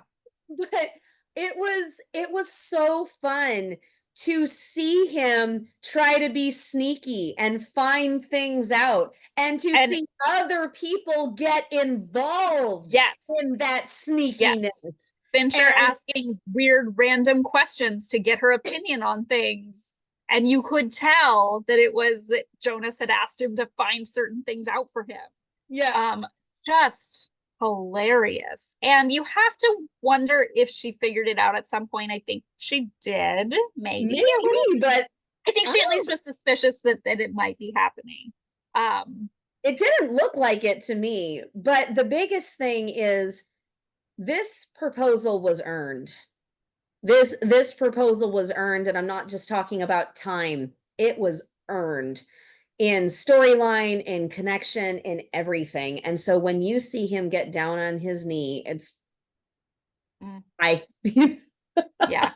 But it was so fun to see him try to be sneaky and find things out, and to And see other people get involved yes, in that sneakiness. yes. Fincher And asking weird random questions to get her opinion on things. And you could tell that it was that Jonas had asked him to find certain things out for him. yeah, Um, just hilarious. And you have to wonder if she figured it out at some point. I think she did, maybe a little. maybe, but I think I she at don't, least was suspicious that it might be happening. Um, it didn't look like it to me. But the biggest thing is this proposal was earned. This proposal was earned, and I'm not just talking about time. It was earned in storyline, in connection, in everything. And so when you see him get down on his knee, it's mm, I yeah,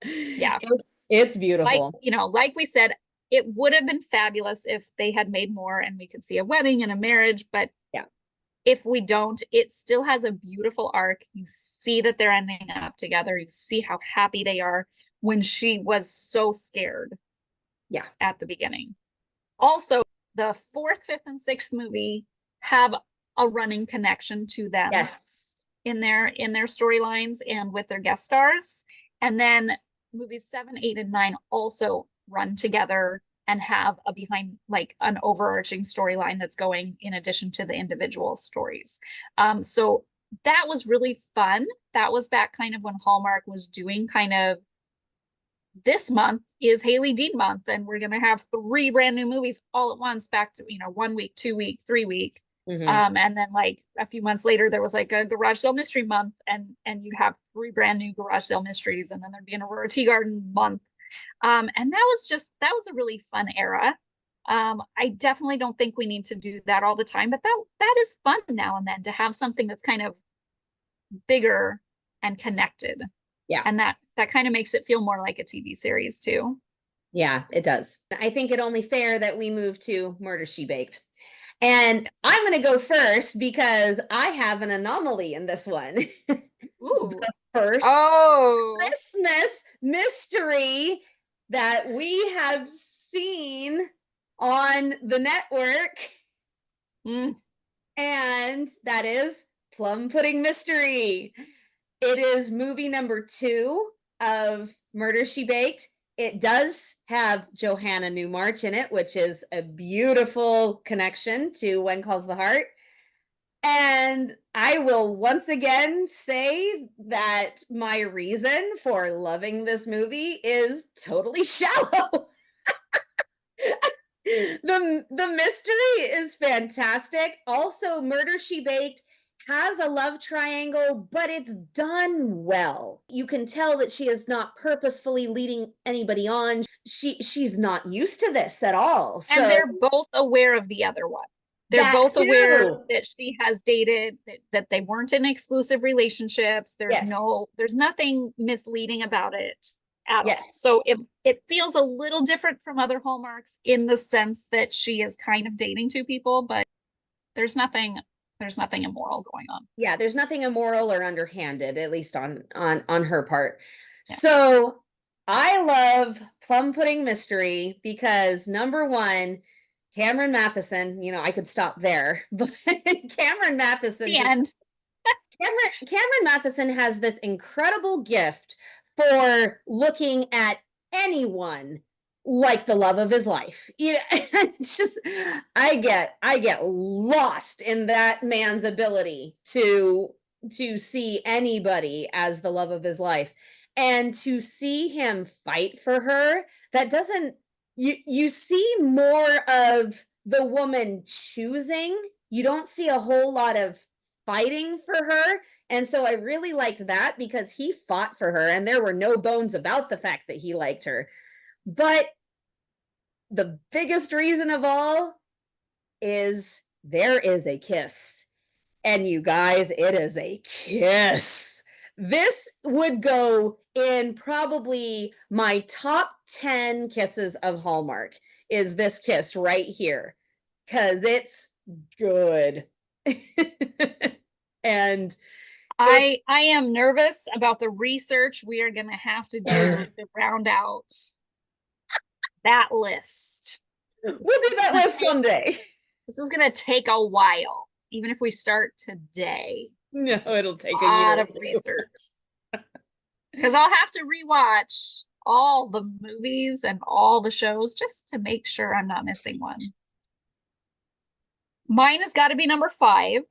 yeah. it's Like, beautiful. like we said, it would have been fabulous if they had made more and we could see a wedding and a marriage, but Yeah. if we don't, it still has a beautiful arc. You see that they're ending up together. You see how happy they are when she was so scared Yeah. at the beginning. Also, the fourth, fifth, and sixth movie have a running connection to them Yes. in their storylines and with their guest stars. And then movies 7, 8, and 9 also run together and have a behind, like, an overarching storyline that's going in addition to the individual stories. So that was really fun. That was back kind of when Hallmark was doing kind of, this month is Haley Dean month, and we're gonna have 3 brand new movies all at once, back to 1 week, 2 week, 3 week. Mhm. And then like a few months later, there was like a garage sale mystery month, and you'd have 3 brand new garage sale mysteries, and then there'd be an Aurora Tea Garden month. And that was a really fun era. I definitely don't think we need to do that all the time, but that is fun now and then to have something that's kind of bigger and connected. Yeah. And that kind of makes it feel more like a TV series too. Yeah, it does. I think it only fair that we move to Murder She Baked. And I'm going to go first because I have an anomaly in this one. Ooh. First Oh. Christmas mystery that we have seen on the network, Mm. and that is Plum Pudding Mystery. It is movie number 2 of Murder She Baked. It does have Johanna Newmarch in it, which is a beautiful connection to When Calls the Heart. And I will once again say that my reason for loving this movie is totally shallow. The mystery is fantastic. Also, Murder She Baked has a love triangle, but it's done well. You can tell that she is not purposefully leading anybody on. She's not used to this at all. And So they're both aware of the other one. They're that both aware too. that she has dated, that they weren't in exclusive relationships. Yes. There's nothing misleading about it at all. Yes. So it feels a little different from other Hallmarks in the sense that she is kind of dating 2 people, but there's nothing immoral going on. Yeah, there's nothing immoral or underhanded, at least on her part. Yeah. So I love Plum Pudding Mystery because number one, Cameron Matheson, I could stop there, but Cameron Matheson The end. Cameron Matheson has this incredible gift for looking at anyone like the love of his life. Just I get lost in that man's ability to see anybody as the love of his life, and to see him fight for her. That doesn't you see more of the woman choosing. You don't see a whole lot of fighting for her. And so I really liked that because he fought for her and there were no bones about the fact that he liked her. But the biggest reason of all is there is a kiss. And you guys, it is a kiss. This would go in probably my top 10 kisses of Hallmark, is this kiss right here, because it's good. And I am nervous about the research we are going to have to do to round out that list. we'll do that list someday. This is going to take a while, even if we start today. No, it'll take a lot year of research. Because I'll have to rewatch all the movies and all the shows just to make sure I'm not missing one. Mine has got to be number 5,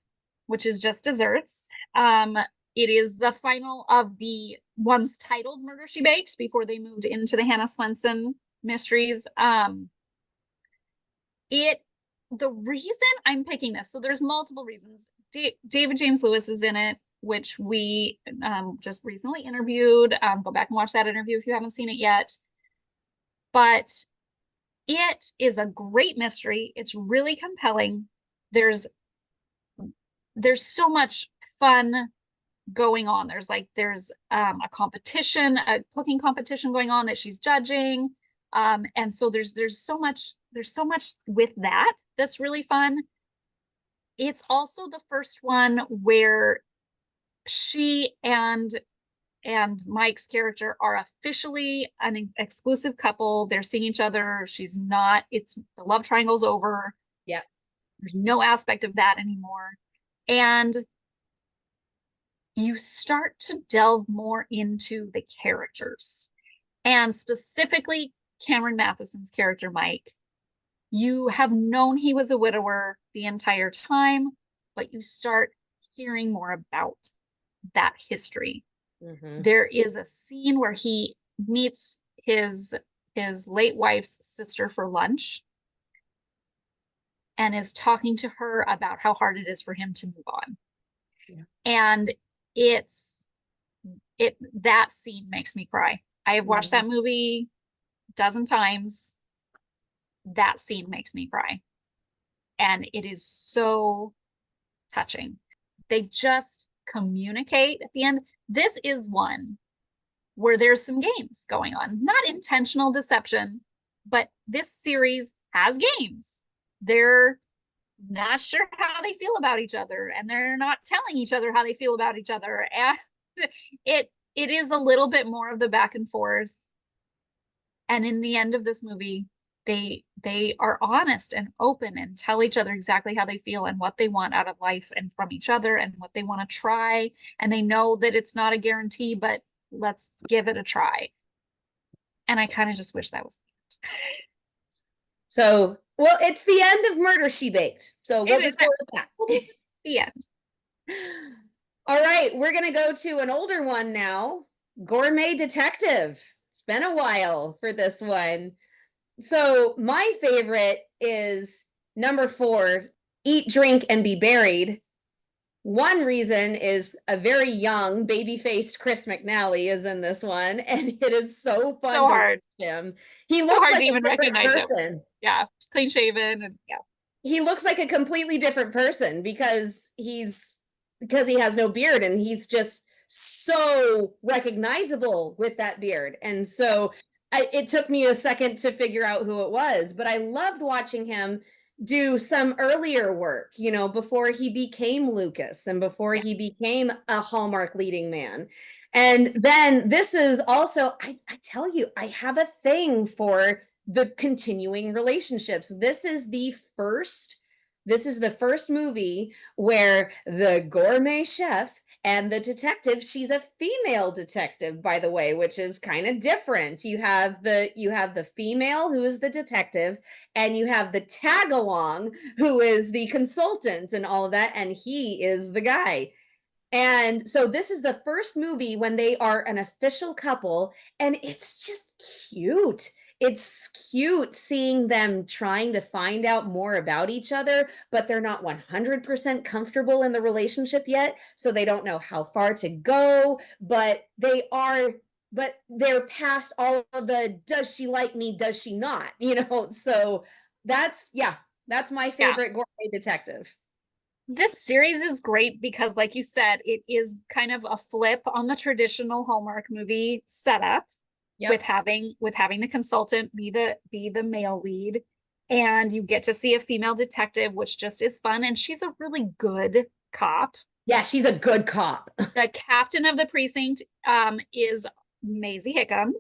which is Just Desserts. It is the final of the once titled Murder, She Baked before they moved into the Hannah Swenson mysteries. The reason I'm picking this, so there's multiple reasons. David James Lewis is in it, which we just recently interviewed. Go back and watch that interview if you haven't seen it yet. But it is a great mystery. It's really compelling. There's so much fun going on. There's a competition, a cooking competition going on that she's judging. And so there's so much with that that's really fun. It's also the first one where she and Mike's character are officially an exclusive couple. They're seeing each other. The love triangle's over. Yeah. There's no aspect of that anymore. And you start to delve more into the characters, and specifically Cameron Matheson's character, Mike. You have known he was a widower the entire time, but you start hearing more about that history. Mm-hmm. There is a scene where he meets his late wife's sister for lunch and is talking to her about how hard it is for him to move on. Yeah. And that scene makes me cry. I have watched that movie a dozen times. That scene makes me cry. And it is so touching. They just communicate at the end. This is one where there's some games going on, not intentional deception, but this series has games. They're not sure how they feel about each other, and they're not telling each other how they feel about each other. And it is a little bit more of the back and forth. And in the end of this movie, they are honest and open and tell each other exactly how they feel and what they want out of life and from each other and what they want to try. And they know that it's not a guarantee, but let's give it a try. And I kind of just wish that was it. So, well, it's the end of Murder, She Baked. So we'll just go with that. The end. All right, we're going to go to an older one now. Gourmet Detective. It's been a while for this one. So my favorite is number 4, Eat, Drink, and Be Buried. One reason is a very young, baby-faced Chris McNally is in this one, and it is so fun so hard. To watch him. He looks hard like to even recognize person. Him. Yeah, clean shaven, and yeah. He looks like a completely different person because he has no beard, and he's just so recognizable with that beard. And so it took me a second to figure out who it was, but I loved watching him do some earlier work, you know, before he became Lucas and before Yeah. he became a Hallmark leading man. And then this is also, I tell you, I have a thing for the continuing relationships. This is the first movie where the gourmet chef and the detective, she's a female detective, by the way, which is kind of different. You have the female who is the detective, and you have the tag along who is the consultant and all of that, and he is the guy. And so this is the first movie when they are an official couple, and it's just cute. It's cute seeing them trying to find out more about each other, but they're not 100% comfortable in the relationship yet, so they don't know how far to go, but they're past all of the does she like me, does she not, So that's my Yeah. favorite gourmet detective. This series is great because, like you said, it is kind of a flip on the traditional Hallmark movie setup with Yep. having the consultant be the male lead, and you get to see a female detective, which just is fun, and she's a really good cop. Yeah, she's a good cop. The captain of the precinct is Maisie Hickam.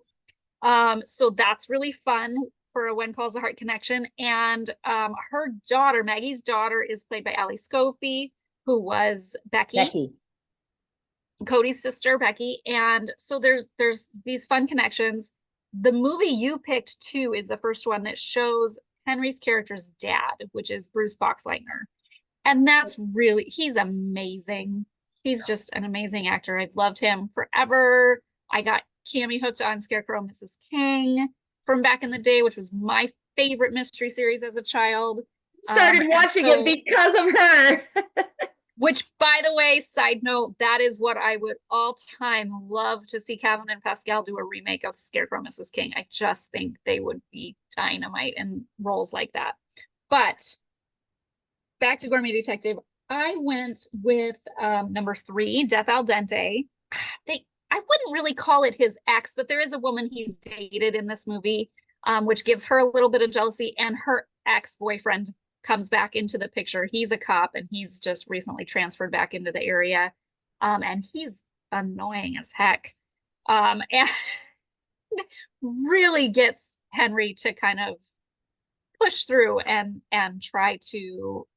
So that's really fun for a When Calls the Heart connection. And her daughter, Maggie's daughter, is played by Ali Scofie, who was Becky, Becky. Cody's sister, Becky. And so there's these fun connections. The movie you picked too is the first one that shows Henry's character's dad, which is Bruce Boxleitner. And that's really, he's amazing. He's just an amazing actor. I've loved him forever. I got Cammy hooked on Scarecrow and Mrs. King from back in the day, which was my favorite mystery series as a child. Started watching it because of her. Which, by the way, side note, that is what I would all time love to see Kavan and Pascale do a remake of Scarecrow and Mrs. King. I just think they would be dynamite in roles like that. But back to Gourmet Detective, I went with number 3, Death Al Dente. I wouldn't really call it his ex, but there is a woman he's dated in this movie, which gives her a little bit of jealousy, and her ex-boyfriend comes back into the picture. He's a cop, and he's just recently transferred back into the area, and he's annoying as heck, and really gets Henry to kind of push through and try to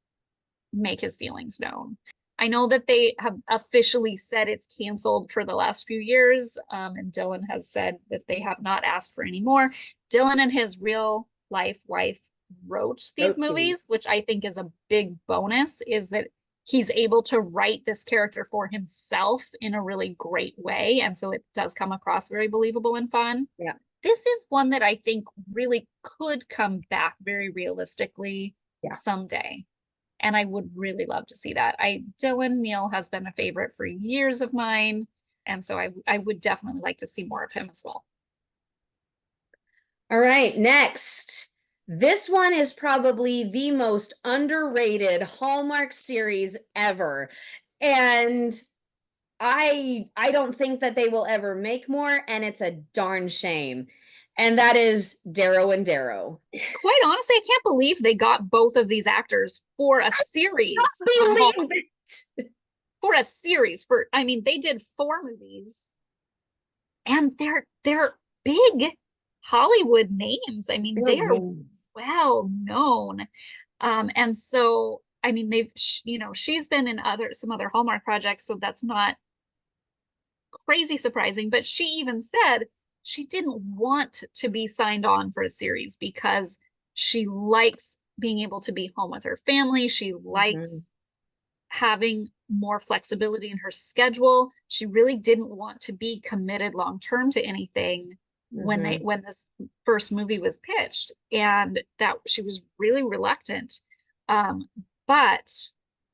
make his feelings known. I know that they have officially said it's canceled for the last few years, and Dylan has said that they have not asked for any more. Dylan and his real life wife wrote these movies, which I think is a big bonus, is that he's able to write this character for himself in a really great way. And so it does come across very believable and fun. Yeah. This is one that I think really could come back very realistically someday. And I would really love to see that. Dylan Neal has been a favorite for years of mine. And so I would definitely like to see more of him as well. All right, next. This one is probably the most underrated Hallmark series ever. And I don't think that they will ever make more, and it's a darn shame. And that is Darrow and Darrow. Quite honestly, I can't believe they got both of these actors for a series. For a series. I mean, they did 4 movies, and they're big Hollywood names. I mean, they are well known. And so, I mean, she's been in some other Hallmark projects, so that's not crazy surprising. But she even said she didn't want to be signed on for a series because she likes being able to be home with her family. She likes having more flexibility in her schedule. She really didn't want to be committed long term to anything when this first movie was pitched, and that she was really reluctant. But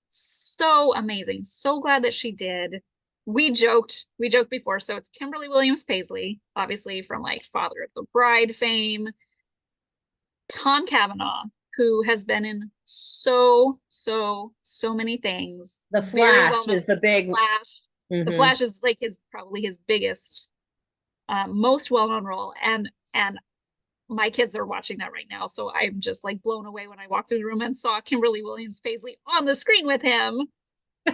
so amazing. So glad that she did. We joked before. So it's Kimberly Williams Paisley, obviously from like Father of the Bride fame. Tom Cavanaugh, who has been in so many things. The Flash is the big Flash. The Flash is like probably his biggest, most well-known role, and my kids are watching that right now. So I'm just like blown away when I walked in the room and saw Kimberly Williams Paisley on the screen with him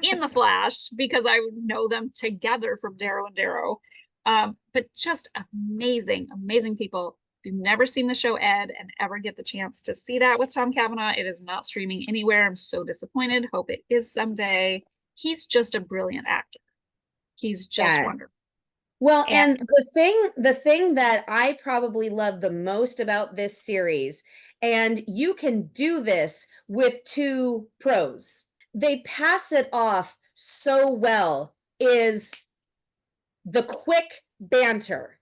in the flash, because I know them together from Darrow and Darrow. But just amazing, amazing people. If you've never seen the show Ed and ever get the chance to see that with Tom Cavanaugh, it is not streaming anywhere. I'm so disappointed. Hope it is someday. He's just a brilliant actor. He's just Yeah. wonderful. Well, And and the thing that I probably love the most about this series, and you can do this with two pros. They pass it off so well, is the quick banter.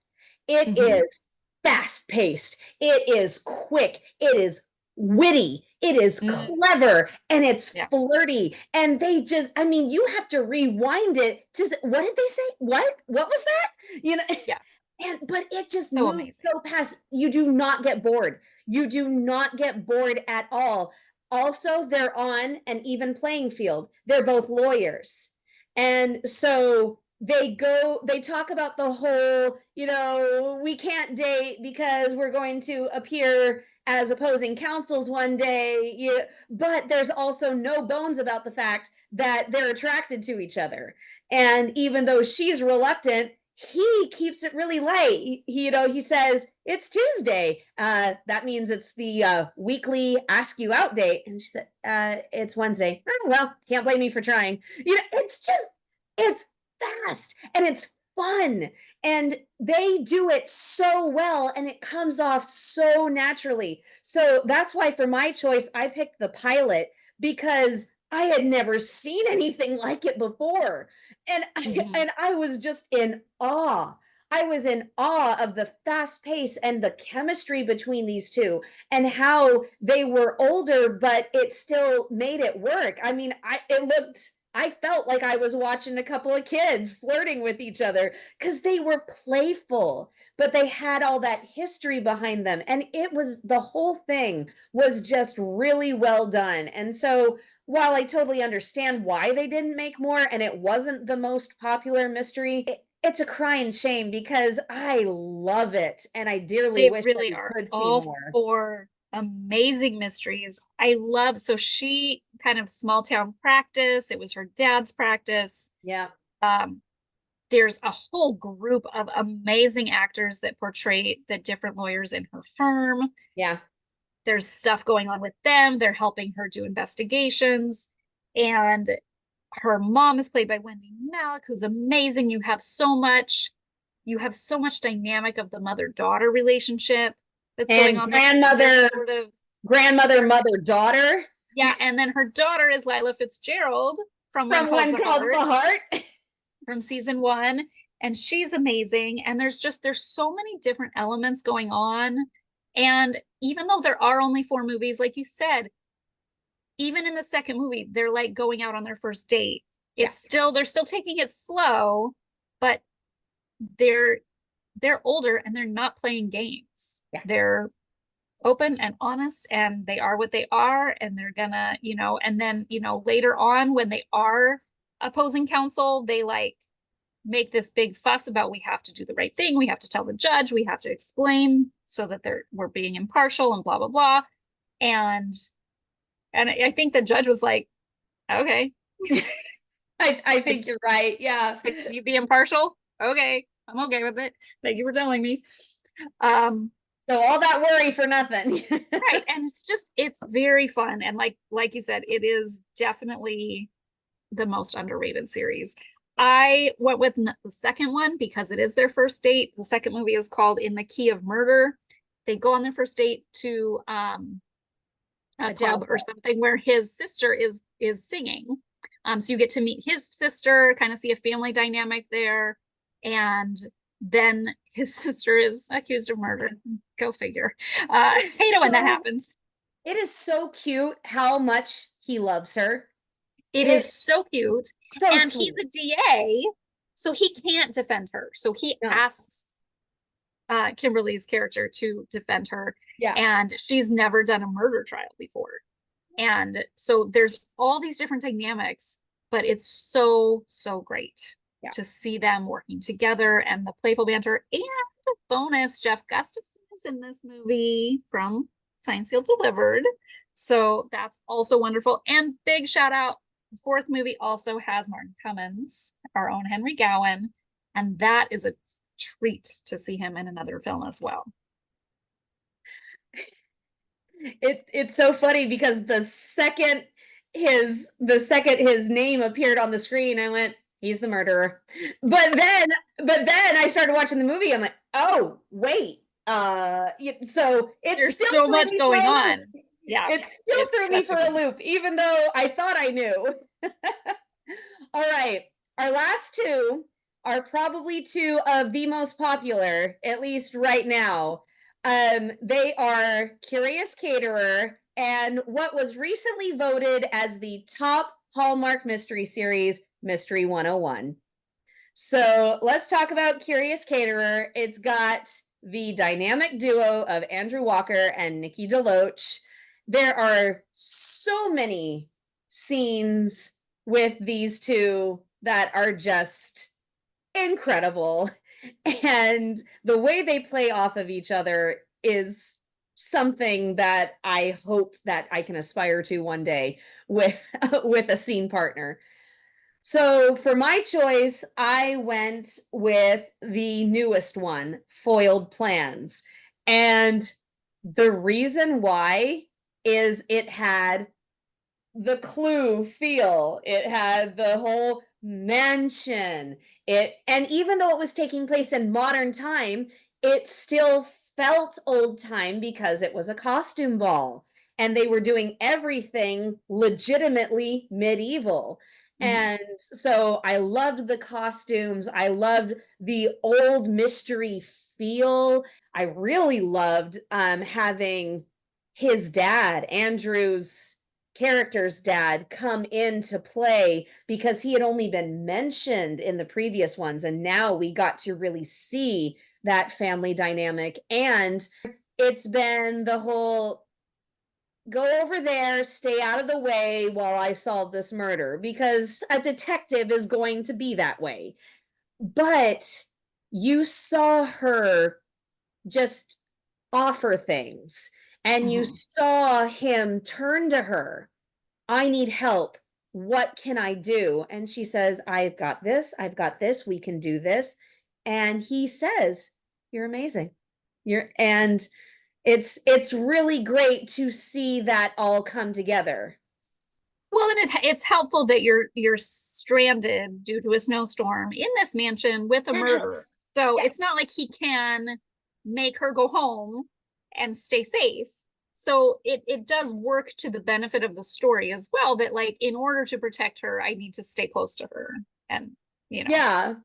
It is fast paced. It is quick. It is witty. It is clever, and it's yeah. flirty. And they just, I mean, you have to rewind it to, what did they say? What was that? You know? Yeah. And, but it just So moves amazing. so past. You do not get bored. You do not get bored at all. Also, they're on an even playing field. They're both lawyers. And so they talk about the whole, we can't date because we're going to appear as opposing counsels one day. But there's also no bones about the fact that they're attracted to each other. And even though she's reluctant, he keeps it really light. He says, it's Tuesday. That means it's the weekly ask you out date. And she said, it's Wednesday. Oh, well, can't blame me for trying. It's fast and it's fun. And they do it so well, and it comes off so naturally. So that's why for my choice, I picked the pilot, because I had never seen anything like it before. And I was just in awe. I was in awe of the fast pace and the chemistry between these two, and how they were older, but it still made it work. I mean, I felt like I was watching a couple of kids flirting with each other, because they were playful, but they had all that history behind them. And the whole thing was just really well done. And so while I totally understand why they didn't make more and it wasn't the most popular mystery, it's a crying shame, because I love it and I dearly They wish that really we are could see all more. four amazing mysteries. I love, so she kind of small town practice. It was her dad's practice. Yeah. There's a whole group of amazing actors that portray the different lawyers in her firm. Yeah. There's stuff going on with them. They're helping her do investigations. And her mom is played by Wendy Malick, who's amazing. You have so much dynamic of the mother-daughter relationship that's going And on there. Sort of, grandmother, mother, daughter. yeah. And then her daughter is Lila Fitzgerald from When From Calls When the Calls Heart, the Heart. from season 1. And she's amazing. And there's so many different elements going on. And even though there are only 4 movies, like you said, even in the second movie, they're like going out on their first date. They're still taking it slow, but they're older and they're not playing games. Yeah. They're open and honest, and they are what they are, and they're gonna, and then, later on when they are opposing counsel, they like make this big fuss about, we have to do the right thing, we have to tell the judge, we have to explain so that we're being impartial and blah blah blah. And I think the judge was like, okay. I think you're right. Yeah. Can you be impartial? Okay, I'm okay with it. Thank you for telling me. So all that worry for nothing. Right. And it's very fun. And like you said, it is definitely the most underrated series. I went with the second one because it is their first date. The second movie is called In the Key of Murder. They go on their first date to a club or something where his sister is singing. So you get to meet his sister, kind of see a family dynamic there. And then his sister is accused of murder. Go figure. Hate it when that happens. It is so cute how much he loves her. It is so cute. So and sweet. He's a DA, so he can't defend her. So he asks Kimberly's character to defend her. Yeah. And she's never done a murder trial before. And so there's all these different dynamics, but it's so, so great to see them working together, and the playful banter. And bonus, Jeff Gustafson is songs in this movie from Signed, Sealed, Delivered. So that's also wonderful. And big shout out, the fourth movie also has Martin Cummins, our own Henry Gowan, and that is a treat to see him in another film as well. It's so funny because the second his name appeared on the screen, I went, he's the murderer. But then I started watching the movie. I'm like, oh wait, so There's still so much going on. Yeah, it still threw me for a loop, even though I thought I knew. All right, our last two are probably two of the most popular, at least right now. They are Curious Caterer and what was recently voted as the top Hallmark mystery series, Mystery 101. So let's talk about Curious Caterer. It's got the dynamic duo of Andrew Walker and Nikki DeLoach. There are so many scenes with these two that are just incredible. And the way they play off of each other is something that I hope that I can aspire to one day with with a scene partner. So for my choice, I went with the newest one, Foiled Plans. And the reason why is it had the Clue feel. It had the whole mansion. And even though it was taking place in modern time, it still felt old time because it was a costume ball and they were doing everything legitimately medieval. And so I loved the costumes. I loved the old mystery feel. I really loved having his dad, Andrew's character's dad, come into play because he had only been mentioned in the previous ones, and now we got to really see that family dynamic. And it's been the whole go over there, stay out of the way while I solve this murder, because a detective is going to be that way. But you saw her just offer things, and you saw him turn to her. I need help. What can I do? And she says, I've got this. We can do this. And he says, you're amazing. And it's really great to see that all come together. Well, and it's helpful that you're stranded due to a snowstorm in this mansion with a murderer. So it's not like he can make her go home and stay safe. So it does work to the benefit of the story as well, that like in order to protect her, I need to stay close to her. And yeah,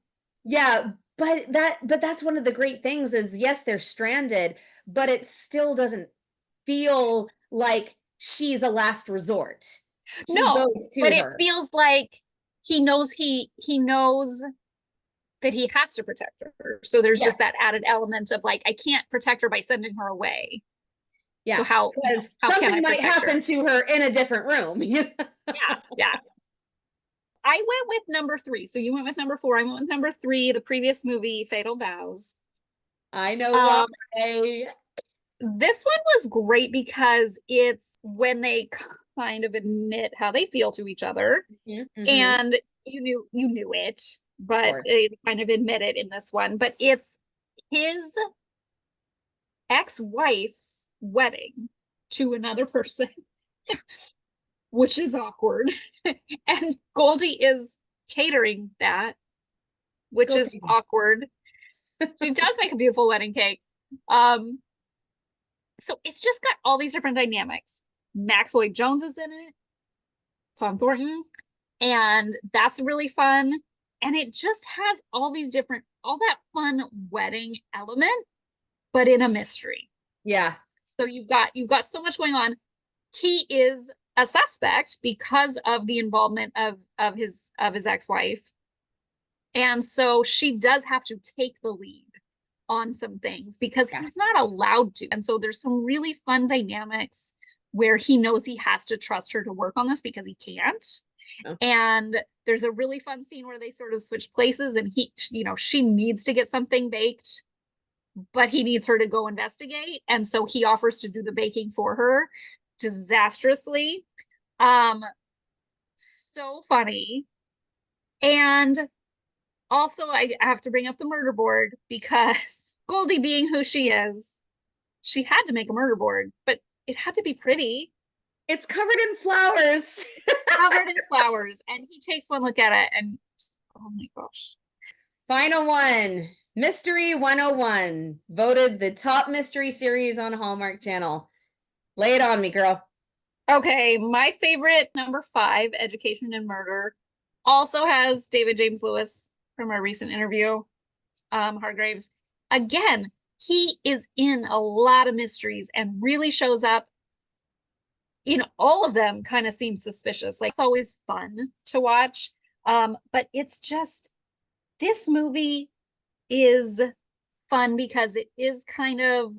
but that's one of the great things is, yes, they're stranded, but it still doesn't feel like she's a last resort. He goes to but her. it feels like he knows that he has to protect her. So there's just that added element of like, I can't protect her by sending her away. Yeah. So how, because how something might happen to her in a different room. Yeah. I went with number 3. So you went with number 4. I went with number 3, the previous movie, Fatal Vows. I know why. This one was great because it's when they kind of admit how they feel to each other. And you knew it, but they kind of admit it in this one. But it's his ex-wife's wedding to another person, which is awkward. And Goldie is catering that, which is awkward. She does make a beautiful wedding cake. So it's just got all these different dynamics. Max Lloyd Jones is in it, Tom Thornton, and that's really fun. And it just has all that fun wedding element, but in a mystery. Yeah. So you've got so much going on. He is a suspect because of the involvement of his ex-wife. And so she does have to take the lead on some things because he's not allowed to. And so there's some really fun dynamics where he knows he has to trust her to work on this because he can't. And there's a really fun scene where they sort of switch places and she needs to get something baked but he needs her to go investigate. And so he offers to do the baking for her disastrously. Um, so funny. And also, I have to bring up the murder board because Goldie, being who she is, she had to make a murder board, but it had to be pretty. It's covered in flowers. Covered in flowers. And he takes one look at it and just, oh my gosh. Final one. Mystery 101, voted the top mystery series on Hallmark Channel. Lay it on me, girl. Okay, my favorite number 5, Education and Murder, also has David James Lewis from our recent interview, Hargraves. Again, he is in a lot of mysteries and really shows up. You know, all of them kind of seem suspicious. Like, it's always fun to watch. But it's just, this movie is fun because it is kind of,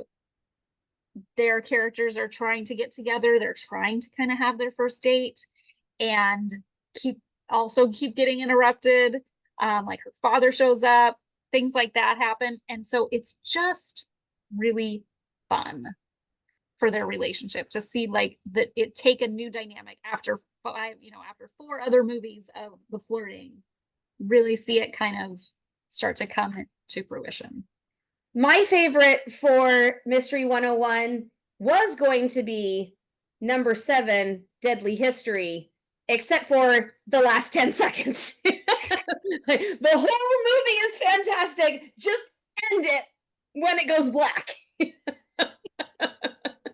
their characters are trying to get together. They're trying to kind of have their first date and keep getting interrupted. Like her father shows up, things like that happen. And so it's just really fun for their relationship to see like that it take a new dynamic after 5, after 4 other movies of the flirting, really see it kind of start to come to fruition. My favorite for Mystery 101 was going to be number 7, Deadly History, except for the last 10 seconds. The whole movie is fantastic. Just end it when it goes black.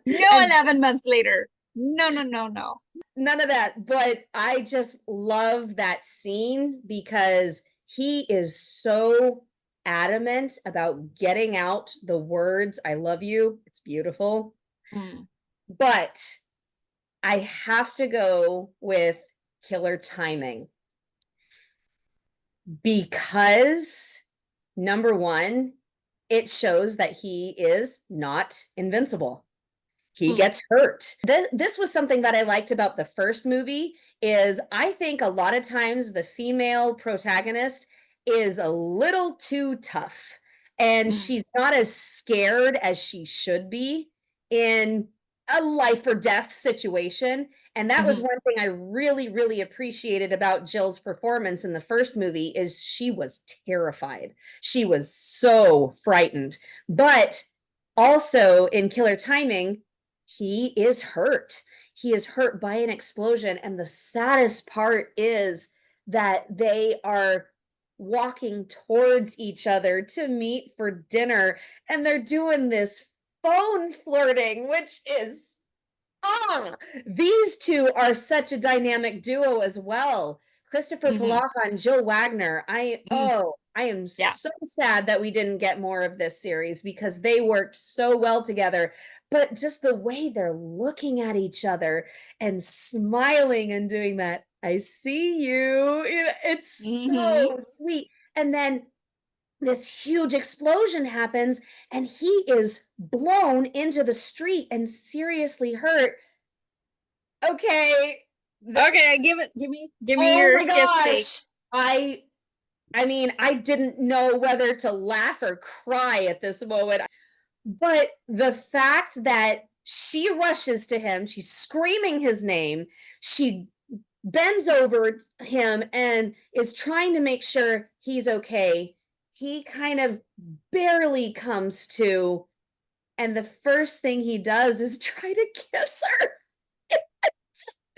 No, 11 months later. No. None of that. But I just love that scene because he is so adamant about getting out the words, I love you. It's beautiful. But I have to go with killer timing because number 1, it shows that he is not invincible. He gets hurt. This was something that I liked about the first movie is I think a lot of times the female protagonist is a little too tough and she's not as scared as she should be in a life or death situation. And that was one thing I really, really appreciated about Jill's performance in the first movie is she was terrified. She was so frightened. But also in Killer Timing, he is hurt. He is hurt by an explosion. And the saddest part is that they are walking towards each other to meet for dinner. And they're doing this phone flirting, which is, these two are such a dynamic duo as well. Christopher Polaha and Jill Wagner. I am so sad that we didn't get more of this series because they worked so well together. But just the way they're looking at each other and smiling and doing that, I see you. It's so sweet. And then this huge explosion happens and he is blown into the street and seriously hurt. Okay. Give me your kiss take. I mean, I didn't know whether to laugh or cry at this moment. But the fact that she rushes to him, she's screaming his name, she bends over him and is trying to make sure he's okay. He kind of barely comes to, and the first thing he does is try to kiss her.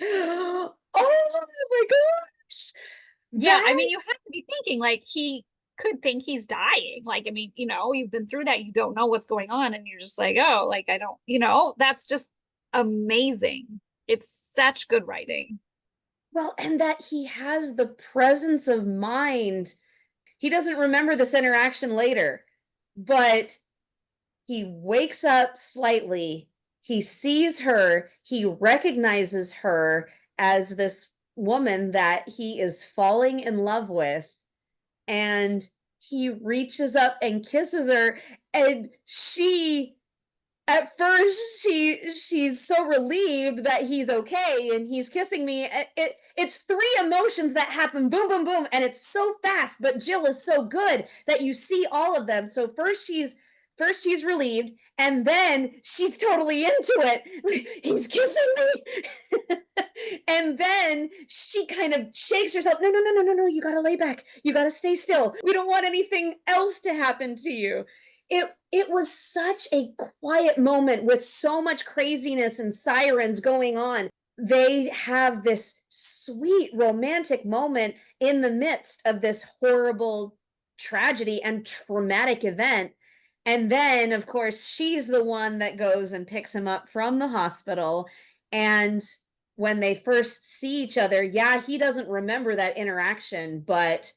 Oh my gosh. Yeah, I mean, you have to be thinking like he could think he's dying. Like, I mean, you've been through that. You don't know what's going on. And you're just like, oh, like, I don't, that's just amazing. It's such good writing. Well, and that he has the presence of mind. He doesn't remember this interaction later, but he wakes up slightly. He sees her. He recognizes her as this woman that he is falling in love with. And he reaches up and kisses her. And she, at first, she's so relieved that he's okay and he's kissing me. It's 3 emotions that happen, boom, boom, boom. And it's so fast, but Jill is so good that you see all of them. So first she's first she's relieved, and then she's totally into it. He's kissing me. And then she kind of shakes herself. No, no, no, no, no, no. You got to lay back. You got to stay still. We don't want anything else to happen to you. It was such a quiet moment with so much craziness and sirens going on. They have this sweet romantic moment in the midst of this horrible tragedy and traumatic event. And then, of course, she's the one that goes and picks him up from the hospital. And when they first see each other, yeah, he doesn't remember that interaction, but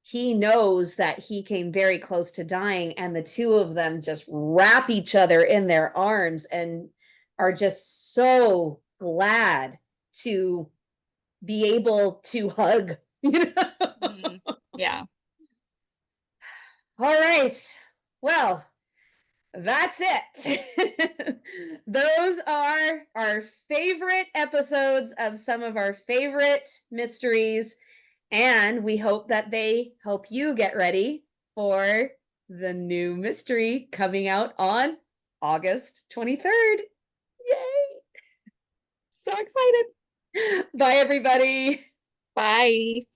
he knows that he came very close to dying. And the two of them just wrap each other in their arms and are just so glad to be able to hug. Yeah. All right. Well, that's it. Those are our favorite episodes of some of our favorite mysteries. And we hope that they help you get ready for the new mystery coming out on August 23rd. Yay! So excited. Bye, everybody. Bye.